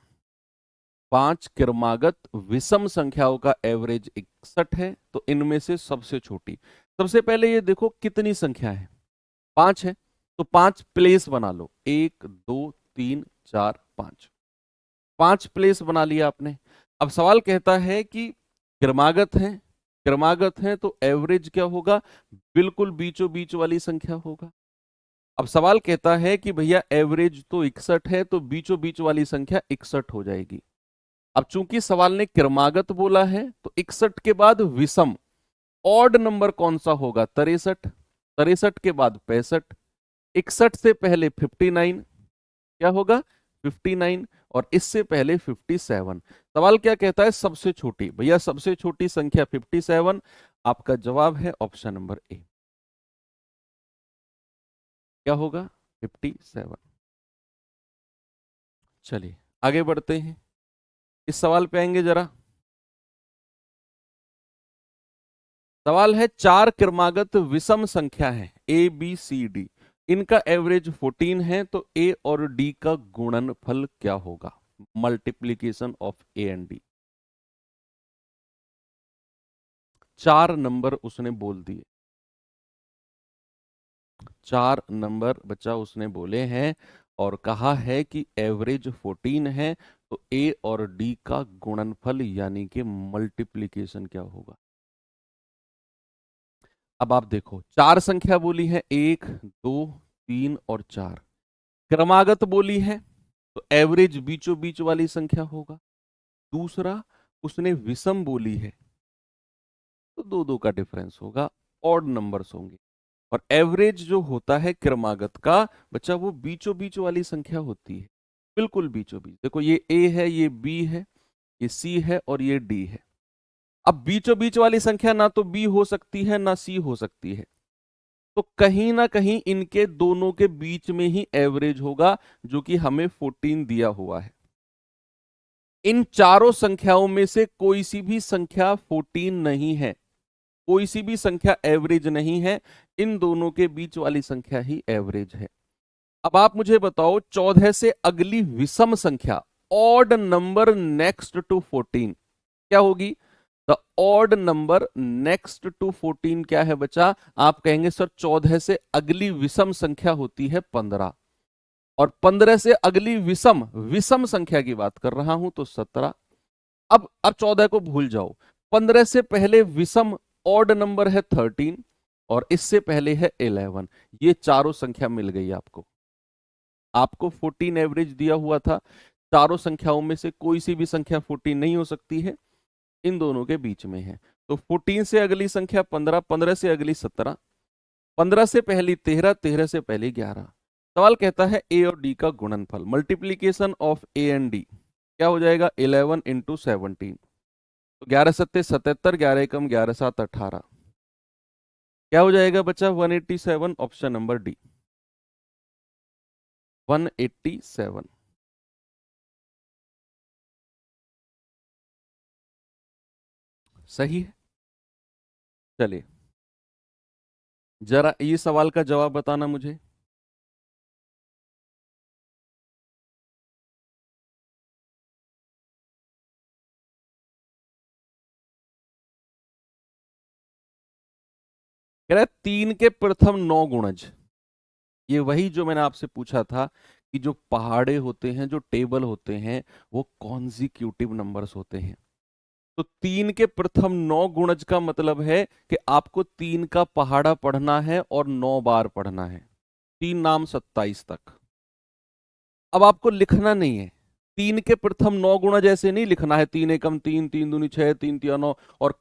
5 क्रमागत विषम संख्याओं का एवरेज 61 है, तो इनमें से सबसे छोटी। सबसे पहले ये देखो कितनी संख्या है, 5 है, तो 5 प्लेस बना लो, 1 2 3 4 5, 5 प्लेस बना लिया आपने। अब सवाल कहता है कि क्रमागत है, क्रमागत है तो एवरेज क्या होगा? बिल्कुल बीचों बीच वाली संख्या होगा। अब सवाल कहता है कि भैया एवरेज तो 61 है, तो बीचों बीच वाली संख्या 61 हो जाएगी। अब चूंकि सवाल ने क्रमागत बोला है, तो 61 के बाद विषम ऑड नंबर कौन सा होगा? 63, 63 के बाद 65, 61 से पहले 59 क्या होगा 59, और इससे पहले 57। सवाल क्या कहता है, सबसे छोटी, भैया सबसे छोटी संख्या 57। आपका जवाब है ऑप्शन नंबर ए, क्या होगा 57। चलिए आगे बढ़ते हैं, इस सवाल पे आएंगे जरा। सवाल है, चार क्रमागत विषम संख्या है ए बी सी डी, इनका एवरेज 14 है, तो ए और डी का गुणनफल क्या होगा, multiplication of A and D. चार नंबर उसने बोल दिए, चार नंबर बच्चा उसने बोले हैं, और कहा है कि एवरेज 14 है, तो ए और डी का गुणनफल यानी कि मल्टीप्लीकेशन क्या होगा। अब आप देखो, चार संख्या बोली है, 1 2 3 और 4, क्रमागत बोली है, तो एवरेज बीचों बीच वाली संख्या होगा। दूसरा, उसने विषम बोली है, तो दो दो का डिफरेंस होगा, ऑड नंबर्स होंगे। और एवरेज जो होता है क्रमागत का बच्चा, वो बीचों बीच वाली संख्या होती है, बिल्कुल बीचों बीच। देखो ये ए है, ये बी है, ये सी है और ये डी है। अब बीचों बीच वाली संख्या ना तो बी हो सकती है ना सी हो सकती है, तो कहीं ना कहीं इनके दोनों के बीच में ही एवरेज होगा, जो कि हमें 14 दिया हुआ है। इन चारों संख्याओं में से कोई सी भी संख्या 14 नहीं है, कोई सी भी संख्या एवरेज नहीं है, इन दोनों के बीच वाली संख्या ही एवरेज है। अब आप मुझे बताओ, 14 से अगली विषम संख्या, ऑड नंबर नेक्स्ट टू 14 क्या होगी। The odd number next to 14 क्या है बच्चा, आप कहेंगे सर 14 से अगली विषम संख्या होती है 15, और 15 से अगली विषम विषम संख्या की बात कर रहा हूं तो 17। अब 14 को भूल जाओ, 15 से पहले विषम ऑड नंबर है 13, और इससे पहले है 11। ये चारों संख्या मिल गई आपको, आपको 14 एवरेज दिया हुआ था, चारों संख्याओं में से कोई सी भी संख्या 14 नहीं हो सकती है, इन दोनों के बीच में है। तो 14 से अगली संख्या 15, 15 से अगली 17, 15 से पहली 13, 13 से पहली 11। सवाल कहता है ए और डी का गुणनफल, multiplication of A and D क्या हो जाएगा, 11 इंटू 17, तो 11 सत्ते 77, 11 एकम 11 7 18, क्या हो जाएगा बच्चा 187, ऑप्शन नंबर डी 187। सही है। चलिए जरा ये सवाल का जवाब बताना मुझे। कह रहा है 3 के प्रथम 9 गुणज, ये वही जो मैंने आपसे पूछा था कि जो पहाड़े होते हैं, जो टेबल होते हैं, वो कॉन्जिक्यूटिव नंबर्स होते हैं। तो 3 के प्रथम 9 गुणज का मतलब है कि आपको 3 का पहाड़ा पढ़ना है और 9 बार पढ़ना है, 3 नाम 27 तक। अब आपको लिखना नहीं है, 3 के प्रथम 9 गुणज ऐसे नहीं लिखना है, 3 एकम 3, 3 दूनी 6, 3 तिया 9, और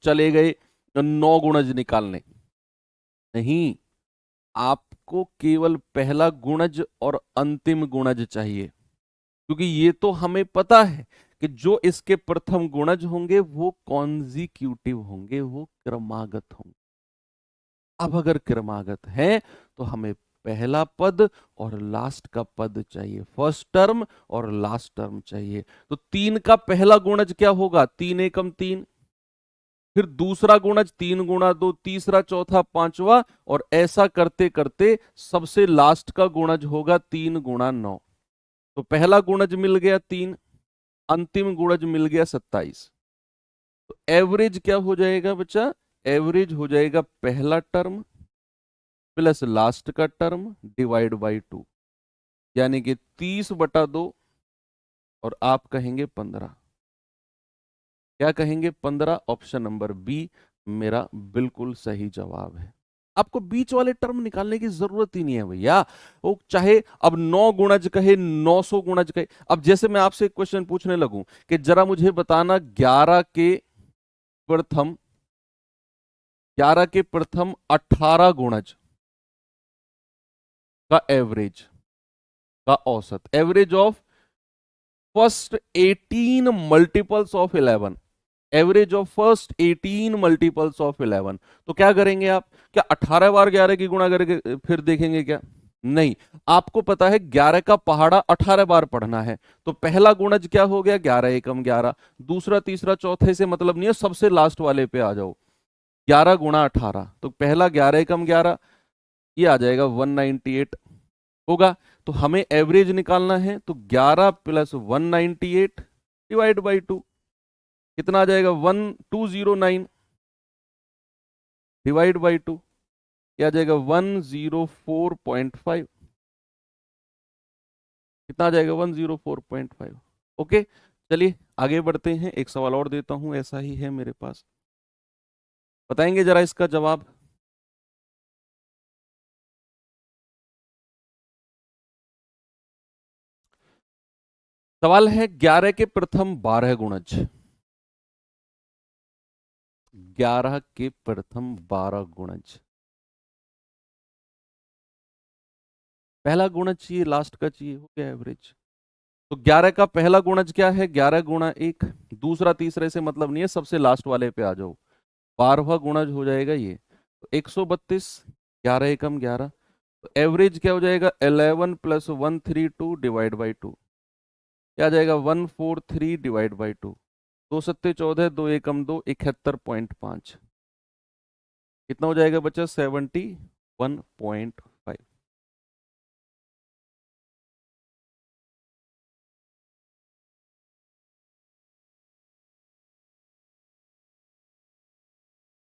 चले गए 9 गुणज निकालने, नहीं। आपको केवल पहला गुणज और अंतिम गुणज चाहिए, क्योंकि ये तो हमें पता है कि जो इसके प्रथम गुणज होंगे वो कॉन्जिक्यूटिव होंगे, वो क्रमागत होंगे। अब अगर क्रमागत है तो हमें पहला पद और लास्ट का पद चाहिए, फर्स्ट टर्म और लास्ट टर्म चाहिए। तो 3 का पहला गुणज क्या होगा, 3 एकम 3, फिर दूसरा गुणज 3 गुणा 2, तीसरा चौथा पांचवा, और ऐसा करते करते सबसे लास्ट का गुणज होगा 3 गुणा 9। तो पहला गुणज मिल गया 3, अंतिम गुणज मिल गया 27। तो एवरेज क्या हो जाएगा बच्चा, एवरेज हो जाएगा पहला टर्म प्लस लास्ट का टर्म डिवाइड बाई 2, यानी कि 30/2, और आप कहेंगे 15, क्या कहेंगे 15, ऑप्शन नंबर बी मेरा बिल्कुल सही जवाब है। आपको बीच वाले टर्म निकालने की जरूरत ही नहीं है भैया, वो चाहे अब 9 गुणज कहे 900 गुणज कहे। अब जैसे मैं आपसे एक क्वेश्चन पूछने लगूं कि जरा मुझे बताना 11 के प्रथम 18 गुणज, का एवरेज का औसत, average of first 18 multiples of 11, average of first 18 multiples of 11। तो क्या करेंगे आप, क्या 18 बार 11 की गुणा करके फिर देखेंगे क्या? नहीं, आपको पता है 11 का पहाड़ा 18 बार पढ़ना है, तो पहला गुणज क्या हो गया, 11 एकम 11, दूसरा तीसरा चौथे से मतलब नहीं है, सबसे लास्ट वाले पे आ जाओ, 11 गुणा 18, तो पहला 11 एकम 11, ये आ जाएगा 198 होगा। तो हमें एवरेज निकालना है, तो 11 प्लस 198 डिवाइड बाई 2 कितना आ जाएगा, 1209 डिवाइड बाई 2 क्या आ जाएगा, 104.5, कितना आ जाएगा, 104.5। ओके, चलिए आगे बढ़ते हैं, एक सवाल और देता हूं, ऐसा ही है मेरे पास, बताएंगे जरा इसका जवाब। सवाल है 11 के प्रथम 12 गुणज, 11 के प्रथम 12 गुणज, पहला गुणज चाहिए, लास्ट का चाहिए, हो गया एवरेज। तो 11 का पहला गुणज क्या है, 11 गुणा 1, दूसरा तीसरे से मतलब नहीं है, सबसे लास्ट वाले पे आ जाओ, 12वां गुणज हो जाएगा ये, तो 132, 11 एकम 11, तो एवरेज क्या हो जाएगा, 11 प्लस 132 डिवाइड बाई 2, क्या आ जाएगा, 143 डिवाइड बाई 2, 2 सत्ते 14, 2 एकम 2, 71.5, कितना हो जाएगा बच्चा, 71.5।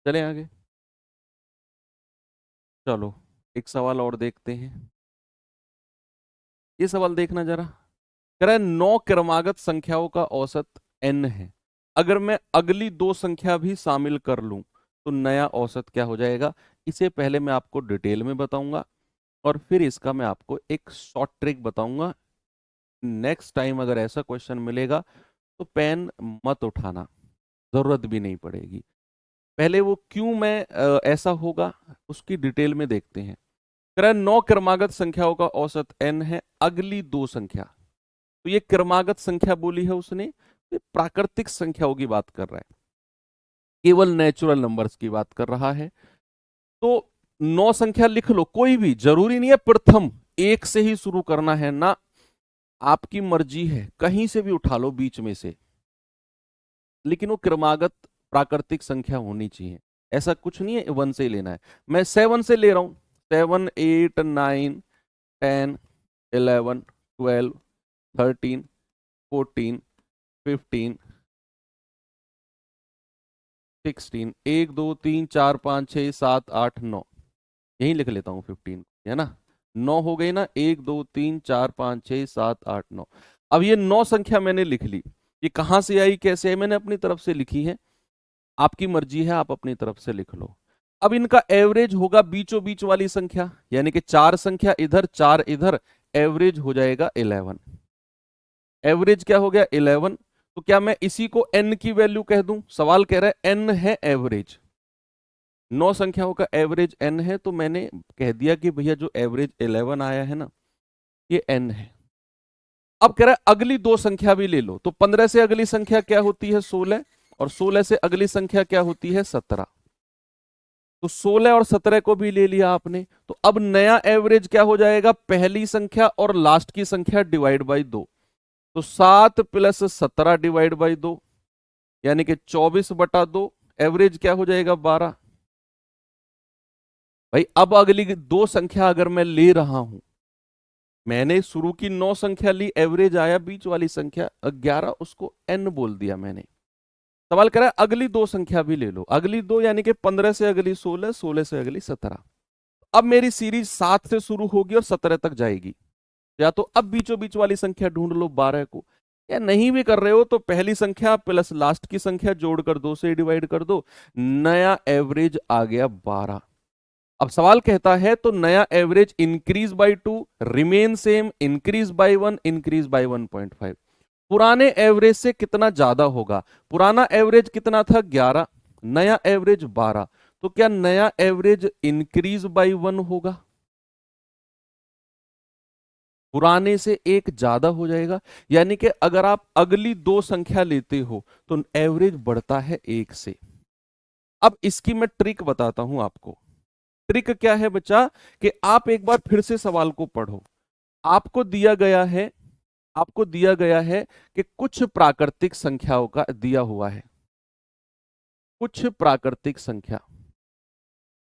चलें आगे, चलो एक सवाल और देखते हैं, ये सवाल देखना जरा, कह रहा है 9 क्रमागत संख्याओं का औसत n है, अगर मैं अगली दो संख्या भी शामिल कर लूं तो नया औसत क्या हो जाएगा। इसे पहले मैं आपको डिटेल में बताऊंगा और फिर इसका मैं आपको एक शॉर्ट ट्रिक बताऊंगा। नेक्स्ट टाइम अगर ऐसा क्वेश्चन मिलेगा तो पेन मत उठाना, जरूरत भी नहीं पड़ेगी। पहले वो क्यों मैं ऐसा होगा उसकी डिटेल में देखते हैं। कह रहा है 9 क्रमागत संख्याओं का औसत n है, अगली दो संख्या, तो ये क्रमागत संख्या बोली है उसने, ये प्राकृतिक संख्याओं की बात कर रहा है, केवल नेचुरल नंबर्स की बात कर रहा है। तो 9 संख्या लिख लो, कोई भी, जरूरी नहीं है प्रथम एक से ही शुरू करना है ना, आपकी मर्जी है, कहीं से भी उठा लो बीच में से, लेकिन वो क्रमागत प्राकृतिक संख्या होनी चाहिए, ऐसा कुछ नहीं है 1 से ही लेना है। मैं 7 से ले रहा हूं, 7 8 9 10 11 12 13 14 15 16 1 2 3 4 5 6 7 8 9, यही लिख लेता हूँ 15, है ना, 9 हो गई ना, 1 2 3 4 5 6 7 8 9। अब ये 9 संख्या मैंने लिख ली, ये कहां से आई कैसे आई, मैंने अपनी तरफ से लिखी है, आपकी मर्जी है, आप अपनी तरफ से लिख लो। अब इनका एवरेज होगा बीचों बीच वाली संख्या, यानी कि 4 संख्या इधर 4 इधर, एवरेज हो जाएगा 11, एवरेज क्या हो गया 11। तो क्या मैं इसी को n की वैल्यू कह दूं, सवाल कह रहा है n है एवरेज, 9 संख्याओं का एवरेज n है, तो मैंने कह दिया कि भैया जो एवरेज 11 आया है ना, ये n है। अब कह रहा है अगली दो संख्या भी ले लो, तो 15 से अगली संख्या क्या होती है 16, और 16 से अगली संख्या क्या होती है 17, तो 16 और 17 को भी ले लिया आपने, तो अब नया एवरेज क्या हो जाएगा, पहली संख्या और लास्ट की संख्या डिवाइड बाई 2, तो 7 प्लस 17 डिवाइड बाई 2, यानी कि 24/2, एवरेज क्या हो जाएगा 12। भाई अब अगली दो संख्या अगर मैं ले रहा हूं, मैंने शुरू की 9 संख्या ली, एवरेज आया बीच वाली संख्या 11, उसको n बोल दिया मैंने। सवाल करा अगली दो संख्या भी ले लो, अगली दो यानी कि 15 से अगली 16, 16 से अगली 17। अब मेरी सीरीज 7 से शुरू होगी और 17 तक जाएगी, या तो अब बीचों बीच वाली संख्या ढूंढ लो 12 को, या नहीं भी कर रहे हो तो पहली संख्या प्लस लास्ट की संख्या जोड़कर 2 से डिवाइड कर दो, नया एवरेज आ गया 12। अब सवाल कहता है तो नया average increase by 2, remain same, increase by 1, increase by 1.5, पुराने एवरेज से कितना ज्यादा होगा, पुराना एवरेज कितना था 11, नया एवरेज 12, तो क्या नया एवरेज इंक्रीज बाय 1 होगा। पुराने से एक ज्यादा हो जाएगा, यानी कि अगर आप अगली दो संख्या लेते हो तो एवरेज बढ़ता है एक से। अब इसकी मैं ट्रिक बताता हूं आपको। ट्रिक क्या है बच्चा, कि आप एक बार फिर से सवाल को पढ़ो। आपको दिया गया है, आपको दिया गया है कि कुछ प्राकृतिक संख्याओं का दिया हुआ है, कुछ प्राकृतिक संख्या,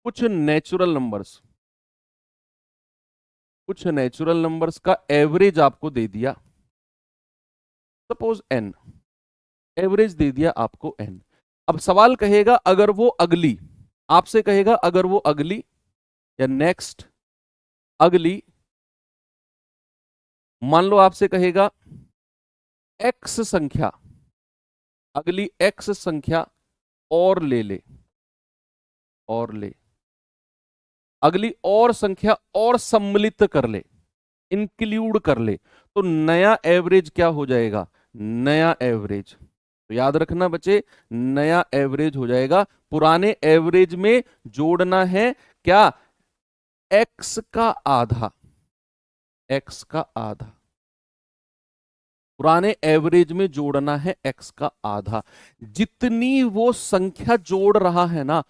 कुछ नेचुरल नंबर्स, कुछ नेचुरल नंबर्स का एवरेज आपको दे दिया, सपोज n, एवरेज दे दिया आपको n। अब सवाल कहेगा अगर वो अगली, आपसे कहेगा अगर वो अगली या नेक्स्ट अगली, मान लो आपसे कहेगा x संख्या, अगली x संख्या और ले ले, और ले, अगली और संख्या और सम्मिलित कर ले, इंक्लूड कर ले, तो नया एवरेज क्या हो जाएगा, नया एवरेज। तो याद रखना बच्चे, नया एवरेज हो जाएगा। पुराने एवरेज में जोड़ना है क्या, x का आधा, x का आधा, पुराने एवरेज में जोड़ना है x का आधा। जितनी वो संख्या जोड़ रहा है ना,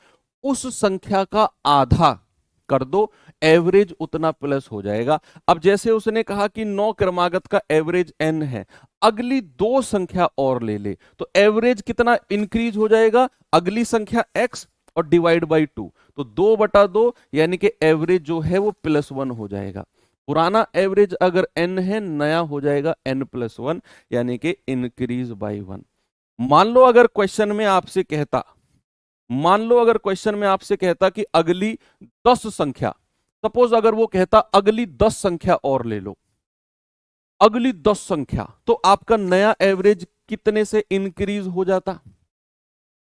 उस संख्या का आधा कर दो, एवरेज उतना प्लस हो जाएगा। अब जैसे उसने कहा कि 9 क्रमागत का एवरेज n है, अगली दो संख्या और ले ले तो एवरेज कितना इंक्रीज हो जाएगा, अगली संख्या x और डिवाइड बाई 2, तो 2/2, यानी कि एवरेज जो है वो +1 हो जाएगा। पुराना एवरेज अगर n है, नया हो जाएगा n+1, यानी कि इंक्रीज बाई 1। मान लो अगर क्वेश्चन में आपसे कहता, मान लो अगर क्वेश्चन में आपसे कहता कि अगली 10 संख्या, सपोज अगर वो कहता अगली 10 संख्या और ले लो, अगली 10 संख्या, तो आपका नया एवरेज कितने से इंक्रीज हो जाता।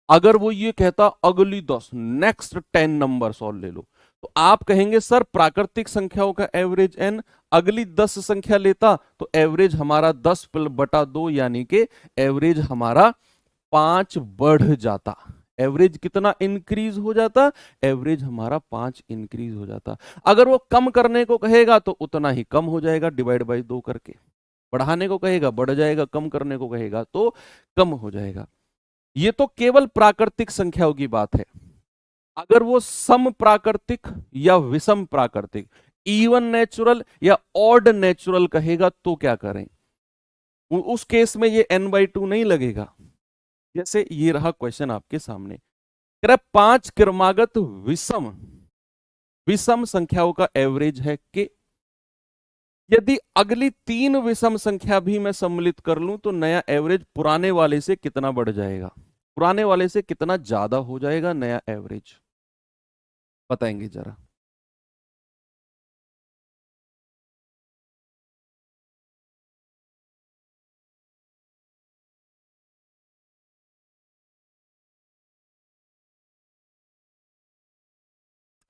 अगर वो ये कहता अगली 10, नेक्स्ट 10 नंबर्स और ले लो, तो आप कहेंगे सर प्राकृतिक संख्याओं का एवरेज n, अगली 10 संख्या लेता तो एवरेज हमारा 10/2, यानी कि एवरेज हमारा 5 बढ़ जाता। एवरेज कितना इंक्रीज हो जाता, एवरेज हमारा 5 इंक्रीज हो जाता। अगर वो कम करने को कहेगा तो उतना ही कम हो जाएगा, डिवाइड बाई 2 करके। बढ़ाने को कहेगा बढ़ जाएगा, कम करने को कहेगा तो कम हो जाएगा। ये तो केवल प्राकृतिक संख्याओं की बात है। अगर वो सम प्राकृतिक या विषम प्राकृतिक, इवन नेचुरल या ऑड नेचुरल कहेगा तो क्या करें, उस केस में ये n/2 नहीं लगेगा। जैसे ये रहा क्वेश्चन आपके सामने, कह रहा 5 क्रमागत विषम, विषम संख्याओं का एवरेज है कि यदि अगली 3 विषम संख्या भी मैं सम्मिलित कर लूं तो नया एवरेज पुराने वाले से कितना बढ़ जाएगा, पुराने वाले से कितना ज्यादा हो जाएगा नया एवरेज, बताएंगे जरा।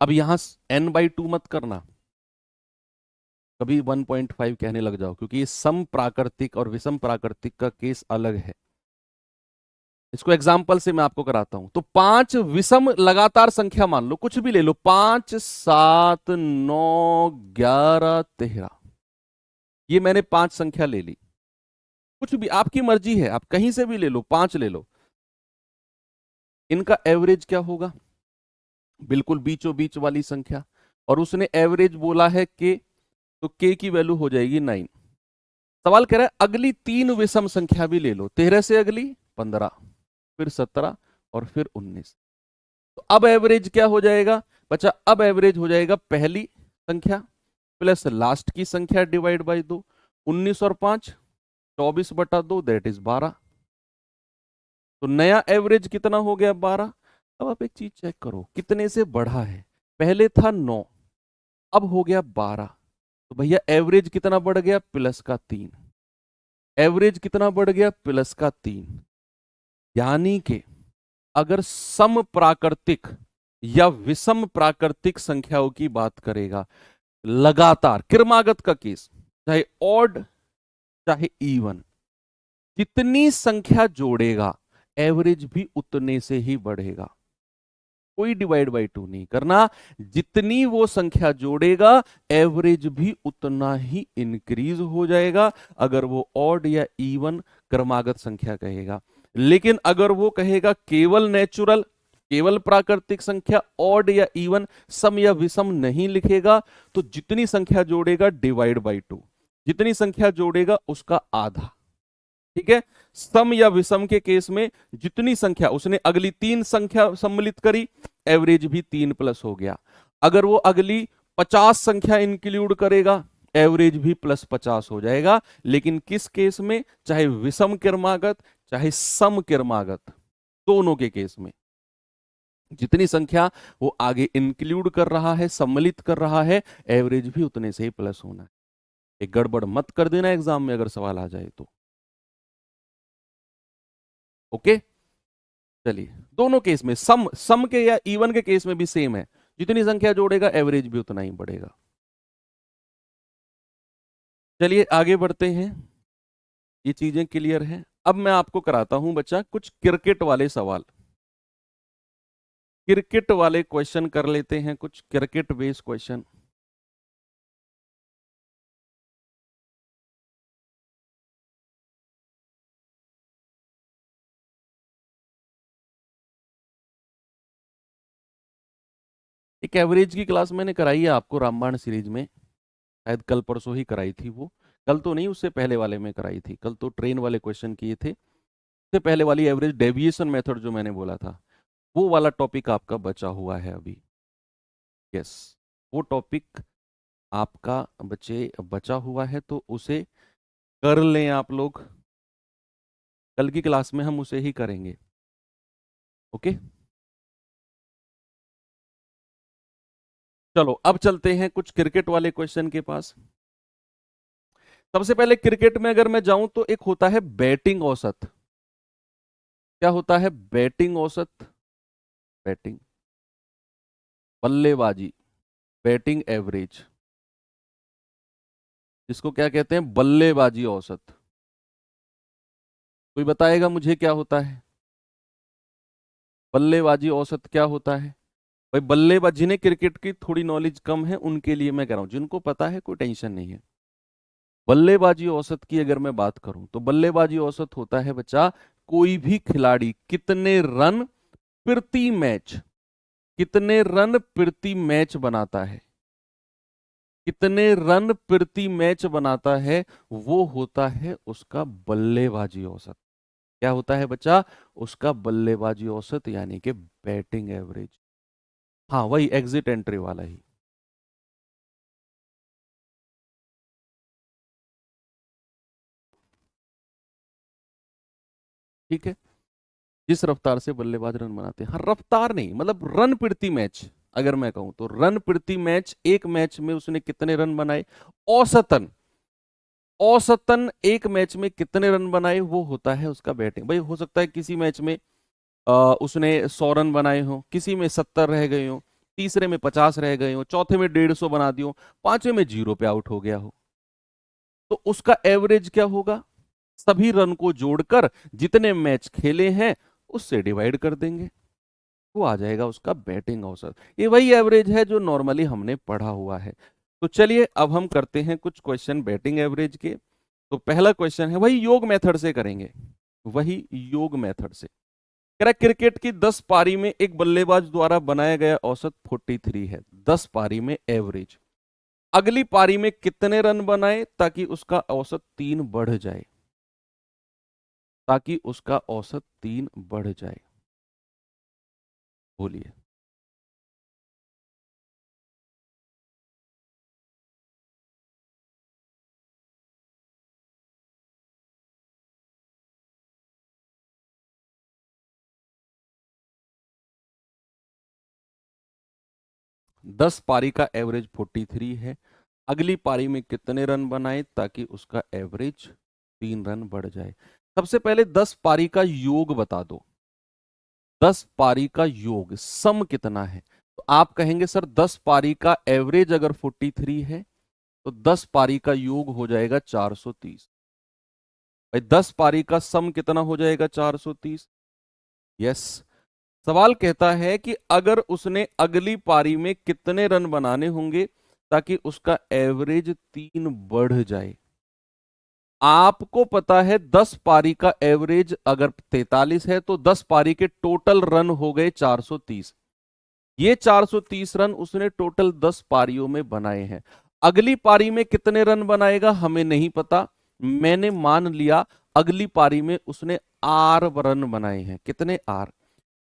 अब यहां n/2 मत करना, कभी 1.5 कहने लग जाओ, क्योंकि ये सम प्राकृतिक और विषम प्राकृतिक का केस अलग है। इसको एग्जाम्पल से मैं आपको कराता हूं। तो 5 विषम लगातार संख्या मान लो, कुछ भी ले लो, 5, 7, 9, 11, 13, ये मैंने 5 संख्या ले ली, कुछ भी आपकी मर्जी है, आप कहीं से भी ले लो, 5 ले लो। इनका एवरेज क्या होगा, बिल्कुल बीचों बीच वाली संख्या, और उसने एवरेज बोला है के, तो के की वैल्यू हो जाएगी 9। सवाल कह रहा है अगली 3 विषम संख्या भी ले लो, 13 से अगली 15, फिर 17 और फिर 19, तो अब एवरेज क्या हो जाएगा बच्चा, अब एवरेज हो जाएगा पहली संख्या प्लस लास्ट की संख्या डिवाइड बाई 2, 19 और 5 24/2, दैट इज 12। तो नया एवरेज कितना हो गया 12। अब आप एक चीज चेक करो कितने से बढ़ा है, पहले था 9, अब हो गया 12, तो भैया एवरेज कितना बढ़ गया, +3, एवरेज कितना बढ़ गया, +3। यानी कि अगर सम प्राकृतिक या विषम प्राकृतिक संख्याओं की बात करेगा, लगातार क्रमागत का केस, चाहे ऑड चाहे इवन, जितनी संख्या जोड़ेगा एवरेज भी उतने से ही बढ़ेगा, कोई डिवाइड बाई 2 नहीं करना। जितनी वो संख्या जोड़ेगा एवरेज भी उतना ही इंक्रीज हो जाएगा, अगर वो ऑड या इवन क्रमागत संख्या कहेगा। लेकिन अगर वो कहेगा केवल नेचुरल, केवल प्राकृतिक संख्या, ऑड या इवन, सम या विषम नहीं लिखेगा, तो जितनी संख्या जोड़ेगा डिवाइड बाई 2, जितनी संख्या जोड़ेगा उसका आधा। ठीक है, सम या विषम के केस में जितनी संख्या उसने अगली 3 संख्या सम्मिलित करी, एवरेज भी 3 प्लस हो गया। अगर वो अगली 50 संख्या इंक्लूड करेगा, एवरेज भी प्लस 50 हो जाएगा। लेकिन किस केस में, चाहे विषम क्रमागत चाहे सम क्रमागत, दोनों के केस में जितनी संख्या वो आगे इंक्लूड कर रहा है, सम्मिलित कर रहा है, एवरेज भी उतने से ही प्लस होना है। एक गड़बड़ मत कर देना एग्जाम में अगर सवाल आ जाए तो। ओके, चलिए दोनों केस में, सम के या इवन के केस में भी सेम है, जितनी संख्या जोड़ेगा एवरेज भी उतना ही बढ़ेगा। चलिए आगे बढ़ते हैं, ये चीजें क्लियर हैं। अब मैं आपको कराता हूं बच्चा कुछ क्रिकेट वाले सवाल, क्रिकेट वाले क्वेश्चन कर लेते हैं, कुछ क्रिकेट बेस्ड क्वेश्चन। एक एवरेज की क्लास मैंने कराई है आपको रामबाण सीरीज में, शायद कल परसों ही कराई थी वो, कल तो नहीं उससे पहले वाले में कराई थी। कल तो ट्रेन वाले क्वेश्चन किए थे, उससे पहले वाली एवरेज डेविएशन मेथड जो मैंने बोला था, वो वाला टॉपिक आपका बचा हुआ है अभी। यस, वो टॉपिक आपका बचा हुआ है, तो उसे कर लें आप लोग, कल की क्लास में हम उसे ही करेंगे। ओके, चलो अब चलते हैं कुछ क्रिकेट वाले क्वेश्चन के पास। सबसे पहले क्रिकेट में अगर मैं जाऊं तो एक होता है बैटिंग औसत। क्या होता है? बैटिंग औसत, बैटिंग, बल्लेबाजी, बैटिंग एवरेज, इसको क्या कहते हैं? बल्लेबाजी औसत। कोई बताएगा मुझे क्या होता है बल्लेबाजी औसत? क्या होता है भाई? बल्लेबाज, जिन्हें क्रिकेट की थोड़ी नॉलेज कम है उनके लिए मैं कह रहा हूं, जिनको पता है कोई टेंशन नहीं है। बल्लेबाजी औसत की अगर मैं बात करूं तो बल्लेबाजी औसत होता है बच्चा, कोई भी खिलाड़ी कितने रन प्रति मैच, कितने रन प्रति मैच बनाता है, कितने रन प्रति मैच बनाता है, वो होता है उसका बल्लेबाजी औसत। क्या होता है बच्चा? उसका बल्लेबाजी औसत, यानी कि बैटिंग एवरेज। हाँ, वही एग्जिट एंट्री वाला ही। ठीक है, जिस रफ्तार से बल्लेबाज रन बनाते हैं, हाँ रफ्तार नहीं, मतलब रन प्रति मैच। अगर मैं कहूं तो रन प्रति मैच, एक मैच में उसने कितने रन बनाए, औसतन, औसतन एक मैच में कितने रन बनाए, वो होता है उसका बैटिंग। भाई हो सकता है किसी मैच में उसने 100 रन बनाए हो, किसी में 70 रह गए हो, तीसरे में 50 रह गए हो, चौथे में 150 बना दियो, पांचवें में 0 पे आउट हो गया हो, तो उसका एवरेज क्या होगा? सभी रन को जोड़कर जितने मैच खेले हैं उससे डिवाइड कर देंगे, वो आ जाएगा उसका बैटिंग औसत। ये वही एवरेज है जो नॉर्मली हमने पढ़ा हुआ है। तो चलिए अब हम करते हैं कुछ क्वेश्चन बैटिंग एवरेज के। तो पहला क्वेश्चन है, वही योग मेथड से करेंगे, वही योग मेथड से। कह रहा क्रिकेट की 10 पारी में एक बल्लेबाज द्वारा बनाया गया औसत 43 है, 10 पारी में एवरेज। अगली पारी में कितने रन बनाए ताकि उसका औसत 3 बढ़ जाए, ताकि उसका औसत 3 बढ़ जाए? बोलिए। 10 पारी का एवरेज 43 है, अगली पारी में कितने रन बनाए ताकि उसका एवरेज 3 रन बढ़ जाए? सबसे पहले 10 पारी का योग बता दो, 10 पारी का योग सम कितना है? तो आप कहेंगे सर 10 पारी का एवरेज अगर 43 है तो 10 पारी का योग हो जाएगा 430। भाई 10 पारी का सम कितना हो जाएगा? 430। यस, सवाल कहता है कि अगर उसने अगली पारी में कितने रन बनाने होंगे ताकि उसका एवरेज 3 बढ़ जाए। आपको पता है 10 पारी का एवरेज अगर 43 है तो 10 पारी के टोटल रन हो गए 430। ये 430 रन उसने टोटल 10 पारियों में बनाए हैं। अगली पारी में कितने रन बनाएगा हमें नहीं पता। मैंने मान लिया अगली पारी में उसने आर रन बनाए हैं। कितने आर?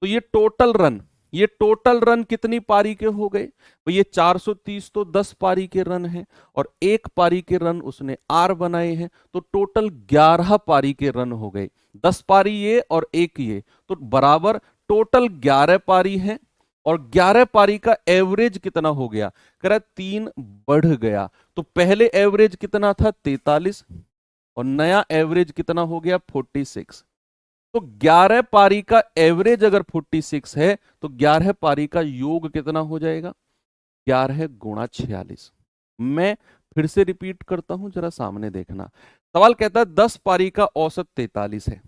तो ये टोटल रन कितनी पारी के हो गए? तो ये 430 तो 10 पारी के रन हैं और एक पारी के रन उसने आर बनाए हैं, तो टोटल 11 पारी के रन हो गए। 10 पारी ये और एक ये, तो बराबर टोटल 11 पारी है। और 11 पारी का एवरेज कितना हो गया? कह रहा 3 बढ़ गया। तो पहले एवरेज कितना था? 43 और नया एवरेज कितना हो गया? 46। तो 11 पारी का एवरेज अगर 46 है तो 11 पारी का योग कितना हो जाएगा? 11 गुणा 46। मैं फिर से रिपीट करता हूं, जरा सामने देखना। सवाल कहता है 10 पारी का औसत 43 है,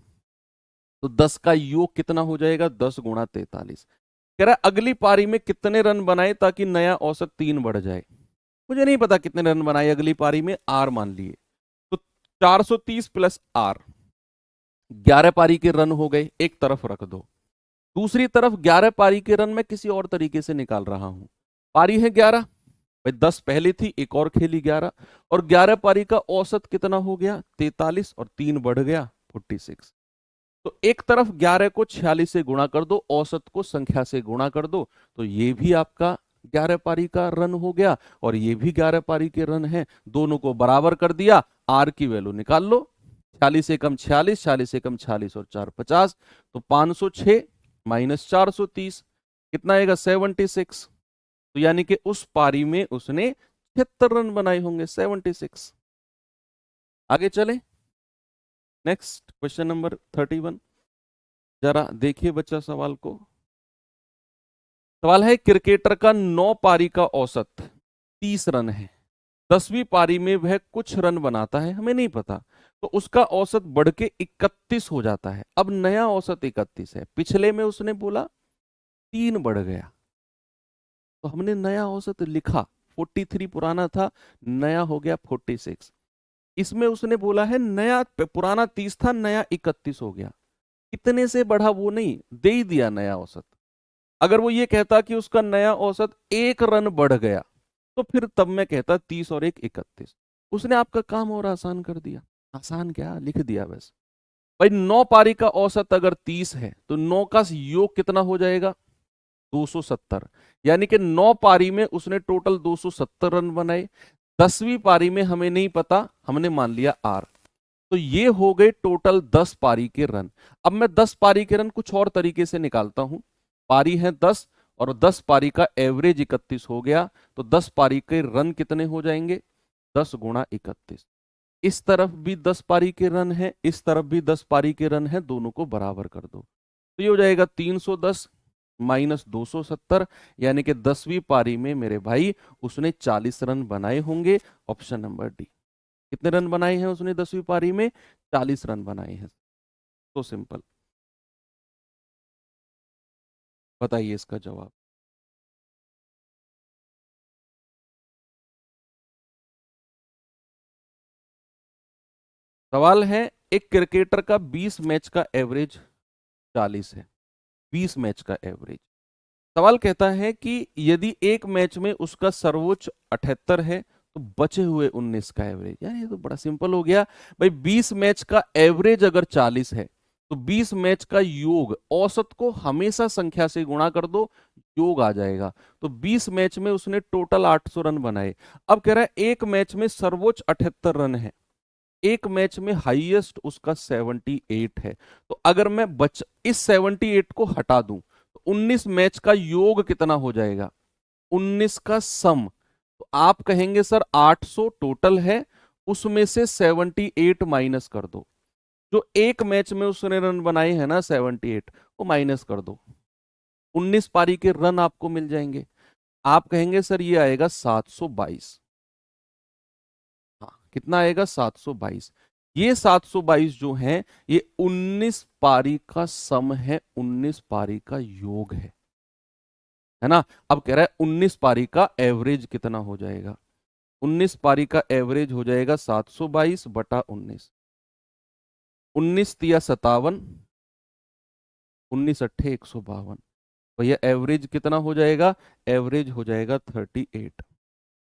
तो 10 का योग कितना हो जाएगा? 10 गुणा 43। कह रहा है अगली पारी में कितने रन बनाए ताकि नया औसत 3 बढ़ जाए। मुझे नहीं पता कितने रन बनाए अगली पारी में, आर मान लिए। तो 430 प्लस आर, 11 पारी के रन हो गए, एक तरफ रख दो। दूसरी तरफ 11 पारी के रन मैं किसी और तरीके से निकाल रहा हूं। पारी है 11, भाई 10 पहले थी, एक और खेली 11, और 11 पारी का औसत कितना हो गया? 43 और 3 बढ़ गया 46। तो एक तरफ 11 को 46 से गुणा कर दो, औसत को संख्या से गुणा कर दो, तो ये भी आपका 11 पारी का रन हो गया और ये भी 11 पारी के रन है। दोनों को बराबर कर दिया, आर की वैल्यू निकाल लो। 46 से कम 46, 46 से कम 46 और 4 50, तो 506 माइनस 430 कितना आएगा? 76। तो यानी कि उस पारी में उसने 76 रन बनाए होंगे, 76। आगे चले, नेक्स्ट क्वेश्चन नंबर 31। जरा देखिए बच्चा सवाल को। सवाल है क्रिकेटर का 9 पारी का औसत 30 रन है, 10वीं पारी में वह कुछ रन बनाता है, हमें नहीं पता, तो उसका औसत बढ़ के 31 हो जाता है। अब नया औसत 31 है, पिछले में उसने बोला 3 बढ़ गया, तो हमने नया औसत लिखा। 43 पुराना था, नया हो गया 46। इसमें उसने बोला है नया, पुराना 30 था, नया 31 हो गया। कितने से बढ़ा वो नहीं, दे ही दिया नया औसत। अगर वो ये कहता कि उसका नया औसत 1 रन बढ़ गया, तो फिर तब मैं कहता 30 और 1 31। उसने आपका काम और आसान कर दिया। आसान क्या, लिख दिया बस। भाई 9 पारी का औसत अगर 30 है तो 9 का योग कितना हो जाएगा? 270। यानी कि 9 पारी में उसने टोटल 270 रन बनाए। 10वीं पारी में हमें नहीं पता, हमने मान लिया आर। तो ये हो गए टोटल 10 पारी के रन। अब मैं 10 पारी के रन कुछ और तरीके से निकालता हूं। पारी है 10 और 10 पारी का एवरेज 31 हो गया, तो 10 पारी के रन कितने हो जाएंगे? 10 गुणा 31। इस तरफ भी 10 पारी के रन है, इस तरफ भी 10 पारी के रन है, दोनों को बराबर कर दो, तो ये हो जाएगा 310 माइनस 270, यानी कि 10वीं पारी में मेरे भाई उसने 40 रन बनाए होंगे। Option number D. कितने रन बनाए हैं उसने 10वीं पारी में? 40 रन बनाए हैं। तो सिंपल, बताइए इसका जवाब। सवाल है एक क्रिकेटर का 20 मैच का एवरेज 40 है, 20 मैच का एवरेज। सवाल कहता है कि यदि एक मैच में उसका सर्वोच्च 78 है तो बचे हुए 19 का एवरेज। यार ये तो बड़ा सिंपल हो गया। भाई 20 मैच का एवरेज अगर 40 है तो 20 मैच का योग, औसत को हमेशा संख्या से गुणा कर दो, योग आ जाएगा। तो 20 मैच में उसने टोटल 800 रन बनाए। अब कह रहा है एक मैच में सर्वोच्च 78 रन है, एक मैच में हाईएस्ट उसका 78 है। तो अगर मैं इस 78 को हटा दूं तो 19 मैच का योग कितना हो जाएगा? 19 का सम। तो आप कहेंगे सर 800 टोटल है, उसमें से 78 माइनस कर दो। जो एक मैच में उसने रन बनाए हैं ना 78, वो माइनस कर दो, 19 पारी के रन आपको मिल जाएंगे। आप कहेंगे सर ये आएगा 722। हाँ, कितना आएगा? 722। ये 722 जो है ये 19 पारी का सम है, 19 पारी का योग है ना। अब कह रहा है 19 पारी का एवरेज कितना हो जाएगा। 19 पारी का एवरेज हो जाएगा 722 बटा 19। 19 तिया 57, 19 अट्ठे 152। भैया एवरेज कितना हो जाएगा, एवरेज हो जाएगा 38।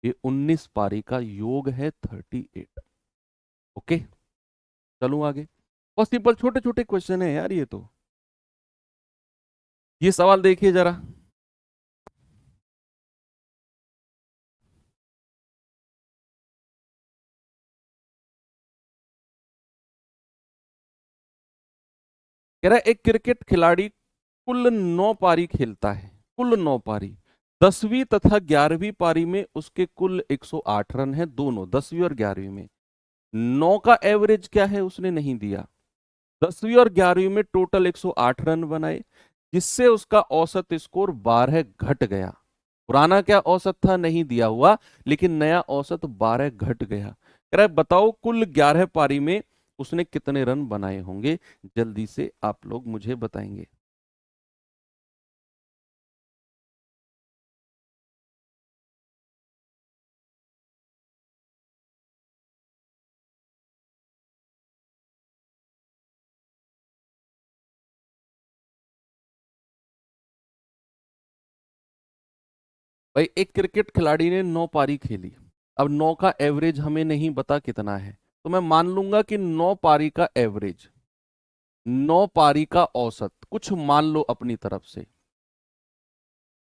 ये 19 पारी का योग है 38। ओके, चलूं आगे। बहुत सिंपल छोटे छोटे क्वेश्चन है यार ये तो। ये सवाल देखिए जरा। कह रहा है एक क्रिकेट खिलाड़ी कुल 9 पारी खेलता है, कुल 9 पारी। 10वीं तथा 11वीं पारी में उसके कुल 108 रन है, दोनों 10वीं और 11वीं में। 9 का एवरेज क्या है उसने नहीं दिया। 10वीं और 11वीं में टोटल 108 रन बनाए, जिससे उसका औसत स्कोर 12 घट गया। पुराना क्या औसत था नहीं दिया हुआ, लेकिन नया औसत 12 घट गया। कह रहा है बताओ कुल 11 पारी में उसने कितने रन बनाए होंगे, जल्दी से आप लोग मुझे बताएंगे। भाई एक क्रिकेट खिलाड़ी ने 9 पारी खेली। अब 9 का एवरेज हमें नहीं पता कितना है, तो मैं मान लूंगा कि 9 पारी का एवरेज, 9 पारी का औसत कुछ मान लो अपनी तरफ से।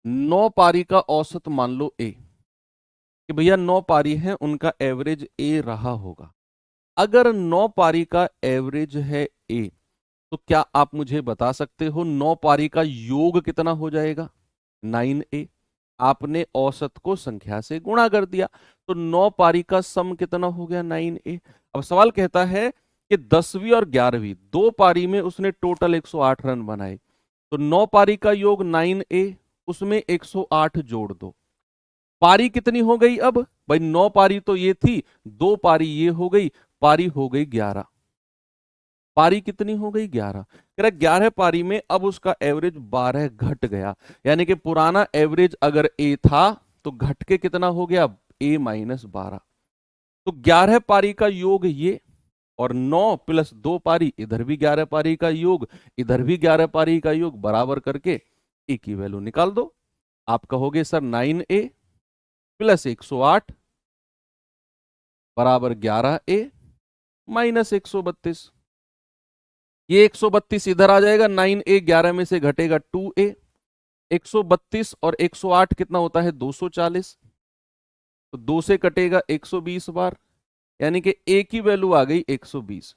9 पारी का औसत मान लो ए, कि भैया 9 पारी है उनका एवरेज ए रहा होगा। अगर 9 पारी का एवरेज है ए, तो क्या आप मुझे बता सकते हो 9 पारी का योग कितना हो जाएगा। 9a। आपने औसत को संख्या से गुणा कर दिया, तो 9 पारी का सम कितना हो गया 9a। अब सवाल कहता है कि 10वीं और 11वीं दो पारी में उसने टोटल 108 रन बनाए, तो 9 पारी का योग 9a, उसमें 108 जोड़ दो। पारी कितनी हो गई अब भाई, 9 पारी तो ये थी, दो पारी ये हो गई, पारी हो गई 11। पारी कितनी हो गई 11। कह रहा 11 पारी में अब उसका एवरेज 12 घट गया, यानी कि पुराना एवरेज अगर ए था तो घट के कितना हो गया ए माइनस 12। तो 11 पारी का योग ये, और 9 प्लस 2 पारी इधर भी 11 पारी का योग, इधर भी 11 पारी का योग, बराबर करके ए की वैल्यू निकाल दो। आप कहोगे सर 9a प्लस 108 बराबर 11a माइनस 132। ये 132 इधर आ जाएगा, 9a 11 में से घटेगा 2a। 132 और 108 कितना होता है 240, तो 2 से कटेगा 120 बार, यानी कि a की वैल्यू आ गई 120।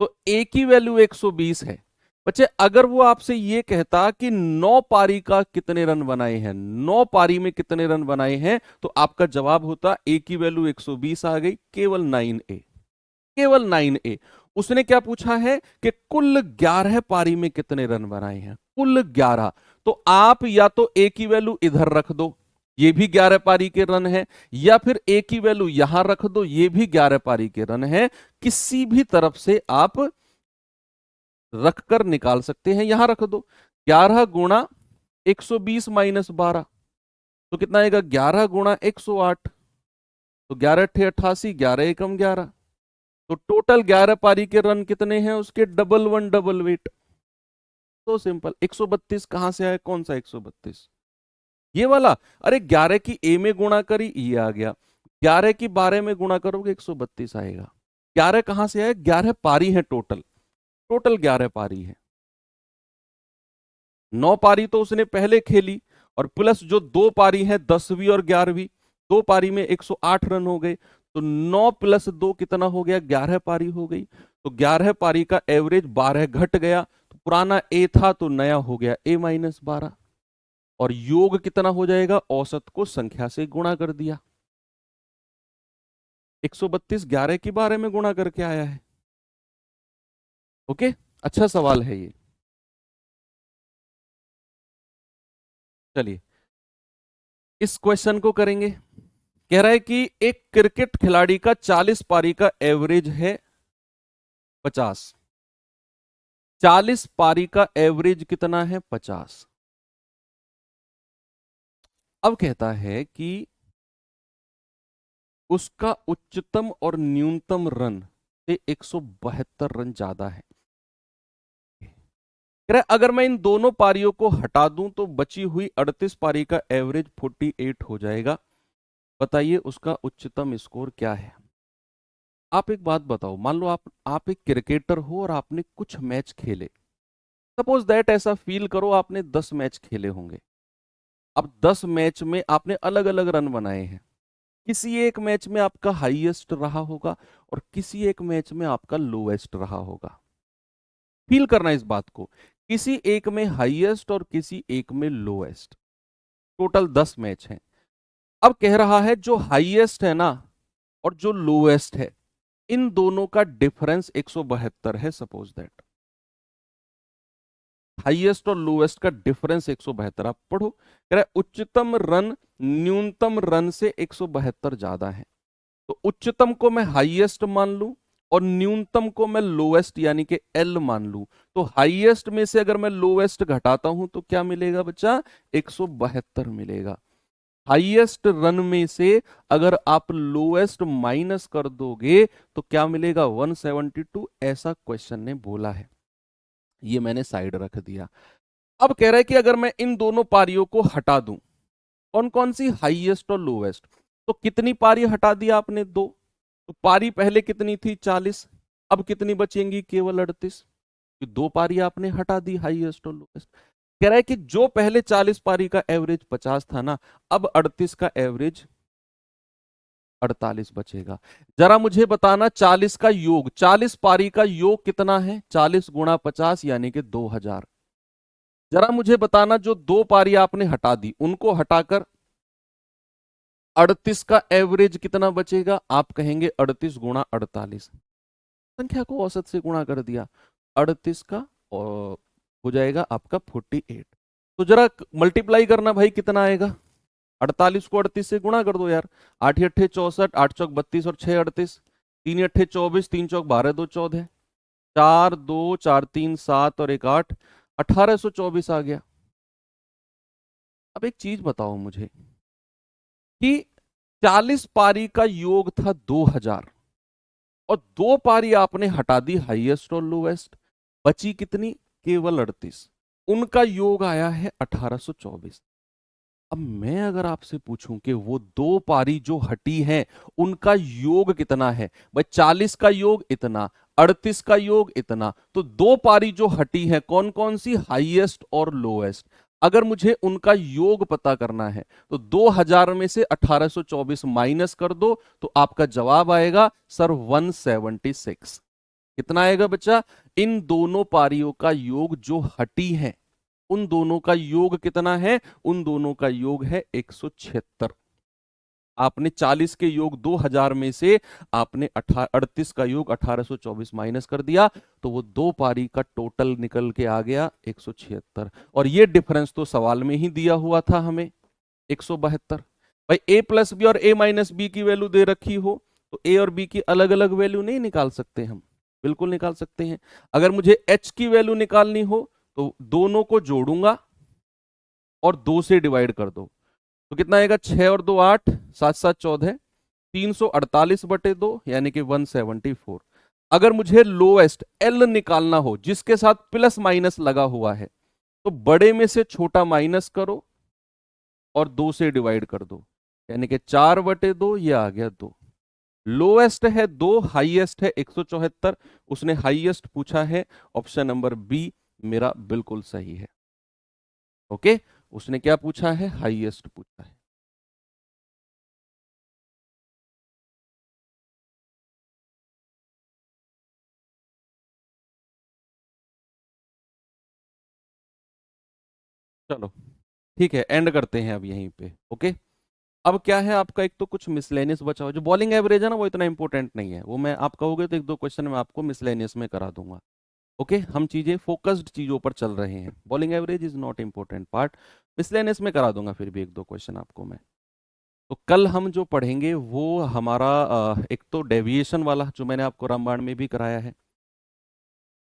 तो a की वैल्यू 120 है। बच्चे अगर वो आपसे ये कहता कि 9 पारी का कितने रन बनाए हैं, 9 पारी में कितने रन बनाए हैं, तो आपका जवाब होता a की वैल्यू 120 आ गई, केवल 9a, केवल 9a। उसने क्या पूछा है कि कुल 11 पारी में कितने रन बनाए हैं, कुल 11। तो आप या तो ए की वैल्यू इधर रख दो, ये भी 11 पारी के रन है, या फिर ए की वैल्यू यहां रख दो, ये भी 11 पारी के रन है। किसी भी तरफ से आप रखकर निकाल सकते हैं, यहां रख दो। 11 गुणा 120 माइनस 12, तो कितना आएगा 11 गुणा 108, तो 11 अट्ठे 88, 11 एकम 11। तो टोटल 11 पारी के रन कितने हैं उसके, डबल वन डबल वेट। तो सिंपल। 132 कहां से आया, कौन सा 132, ये वाला। अरे 11 की ए में गुणा करी ये आ गया, 11 की 12 में गुणा करोगे 132 आएगा। 11 कहां से आया, 11 पारी है टोटल, टोटल 11 पारी है। 9 पारी तो उसने पहले खेली, और प्लस जो दो पारी है 10वीं और 11वीं, दो पारी में 108 रन हो गए, तो 9 प्लस 2 कितना हो गया 11 पारी हो गई। तो 11 पारी का एवरेज 12 घट गया, तो पुराना ए था तो नया हो गया ए माइनस 12। और योग कितना हो जाएगा, औसत को संख्या से गुणा कर दिया। 132 11 के बारे में गुणा करके आया है। ओके, अच्छा सवाल है ये। चलिए इस क्वेश्चन को करेंगे। कह रहा है कि एक क्रिकेट खिलाड़ी का 40 पारी का एवरेज है 50। 40 पारी का एवरेज कितना है? 50। अब कहता है कि उसका उच्चतम और न्यूनतम रन से 172 रन ज्यादा है। कह रहा है अगर मैं इन दोनों पारियों को हटा दूं तो बची हुई 38 पारी का एवरेज 48 हो जाएगा। बताइए उसका उच्चतम स्कोर क्या है। आप एक बात बताओ, मान लो आप एक क्रिकेटर हो और आपने कुछ मैच खेले। सपोज दैट ऐसा फील करो आपने 10 मैच खेले होंगे। अब 10 मैच में आपने अलग अलग रन बनाए हैं। किसी एक मैच में आपका हाईएस्ट रहा होगा और किसी एक मैच में आपका लोएस्ट रहा होगा। फील करना इस बात को, किसी एक में हाईएस्ट और किसी एक में लोएस्ट। टोटल 10 मैच हैं। अब कह रहा है जो हाईएस्ट है ना और जो लोएस्ट है, इन दोनों का डिफरेंस 172 है। सपोज दैट हाईएस्ट और लोएस्ट का डिफरेंस 172। आप पढ़ो, कह रहा है उच्चतम रन न्यूनतम रन से 172 ज्यादा है। तो उच्चतम को मैं हाईएस्ट मान लूं और न्यूनतम को मैं लोएस्ट यानी कि एल मान लूं। तो हाईएस्ट में से अगर मैं लोएस्ट घटाता हूं तो क्या मिलेगा बच्चा? 172 मिलेगा। हाईएस्ट रन में से अगर आप लोएस्ट माइनस कर दोगे तो क्या मिलेगा? 172। ऐसा क्वेश्चन ने बोला है, ये मैंने साइड रख दिया। अब कह रहा है कि अगर मैं इन दोनों पारियों को हटा दूं, कौन कौन सी? हाईएस्ट और लोएस्ट। तो कितनी पारी हटा दिया आपने? 2। तो पारी पहले कितनी थी? 40। अब कितनी बचेंगी? केवल 38। 2 पारी आपने हटा दी, हाईएस्ट और लोएस्ट। कह रहा है कि जो पहले 40 पारी का एवरेज 50 था ना, अब 38 का एवरेज 48 बचेगा। जरा मुझे बताना 40 का योग, 40 पारी का योग कितना है? 40 गुणा 50 यानी कि 2000। जरा मुझे बताना जो 2 पारी आपने हटा दी उनको हटाकर 38 का एवरेज कितना बचेगा? आप कहेंगे 38 गुणा 48। संख्या को औसत से गुणा कर दिया, 38 का और हो जाएगा आपका 48। तो जरा मल्टीप्लाई करना भाई, कितना आएगा? 48 को 38 से गुणा कर दो यार। 8 अट्ठे 64, 8 चौक 32 और 6 38। 3 अट्ठे 24, 3 चौक 12, 2 14, 4 2 4 3 7 और 1 8, 1824 आ गया। अब एक चीज बताओ मुझे कि 40 पारी का योग था 2000 और 2 पारी आपने हटा दी हाईएस्ट और लोएस्ट, बची कितनी? केवल 38। उनका योग आया है 1824। अब मैं अगर आपसे पूछूं कि वो 2 पारी जो हटी हैं उनका योग कितना है, भाई 40 का योग इतना, 38 का योग इतना, तो 2 पारी जो हटी है कौन कौन सी? हाईएस्ट और लोएस्ट। अगर मुझे उनका योग पता करना है तो 2000 में से 1824 माइनस कर दो तो आपका जवाब आएगा सर 176। कितना आएगा बच्चा? इन दोनों पारियों का योग जो हटी है उन दोनों का योग कितना है? उन दोनों का योग है 176। आपने 40 के योग 2000 में से आपने 38 का योग 1824 माइनस कर दिया तो वो 2 पारी का टोटल निकल के आ गया 176। और ये डिफरेंस तो सवाल में ही दिया हुआ था हमें, 172। भाई ए प्लस बी और ए माइनस बी की वैल्यू दे रखी हो तो ए और बी की अलग अलग वैल्यू नहीं निकाल सकते हम? बिल्कुल निकाल सकते हैं। अगर मुझे एच की वैल्यू निकालनी हो तो दोनों को जोड़ूंगा और 2 से डिवाइड कर दो तो कितना आएगा? 6 और 2 8, 7 7 14, 348/2 यानी कि 174। अगर मुझे लोएस्ट एल निकालना हो जिसके साथ प्लस माइनस लगा हुआ है तो बड़े में से छोटा माइनस करो और 2 से डिवाइड कर दो यानी कि 4/2, ये आ गया 2। लोएस्ट है 2, हाईएस्ट है 174। उसने हाईएस्ट पूछा है, ऑप्शन नंबर बी मेरा बिल्कुल सही है। ओके, उसने क्या पूछा है? हाईएस्ट पूछा है। चलो ठीक है, एंड करते हैं अब यहीं पे। ओके, अब क्या है आपका, एक तो कुछ मिसलेनियस बचा हुआ, जो बॉलिंग एवरेज है ना वो इतना इंपॉर्टेंट नहीं है, वो मैं आप कहोगे तो 1 2 क्वेश्चन मैं आपको मिसलेनियस में करा दूंगा। ओके, हम चीजें फोकस्ड चीजों पर चल रहे हैं, bowling average is not important part. Miscellaneous में करा दूंगा फिर भी 1 2 क्वेश्चन आपको मैं। तो कल हम जो पढ़ेंगे वो हमारा एक तो डेविएशन वाला जो मैंने आपको रामबाण में भी कराया है,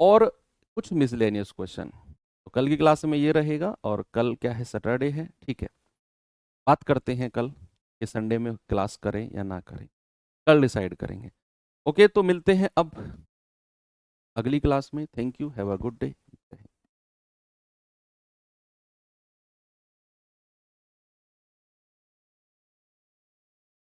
और कुछ मिसलेनियस क्वेश्चन। तो कल की क्लास में ये रहेगा, और कल क्या है, सैटरडे है, ठीक है। बात करते हैं कल कि संडे में क्लास करें या ना करें, कल डिसाइड करेंगे। ओके, तो मिलते हैं अब अगली क्लास में। Thank you, have a good day.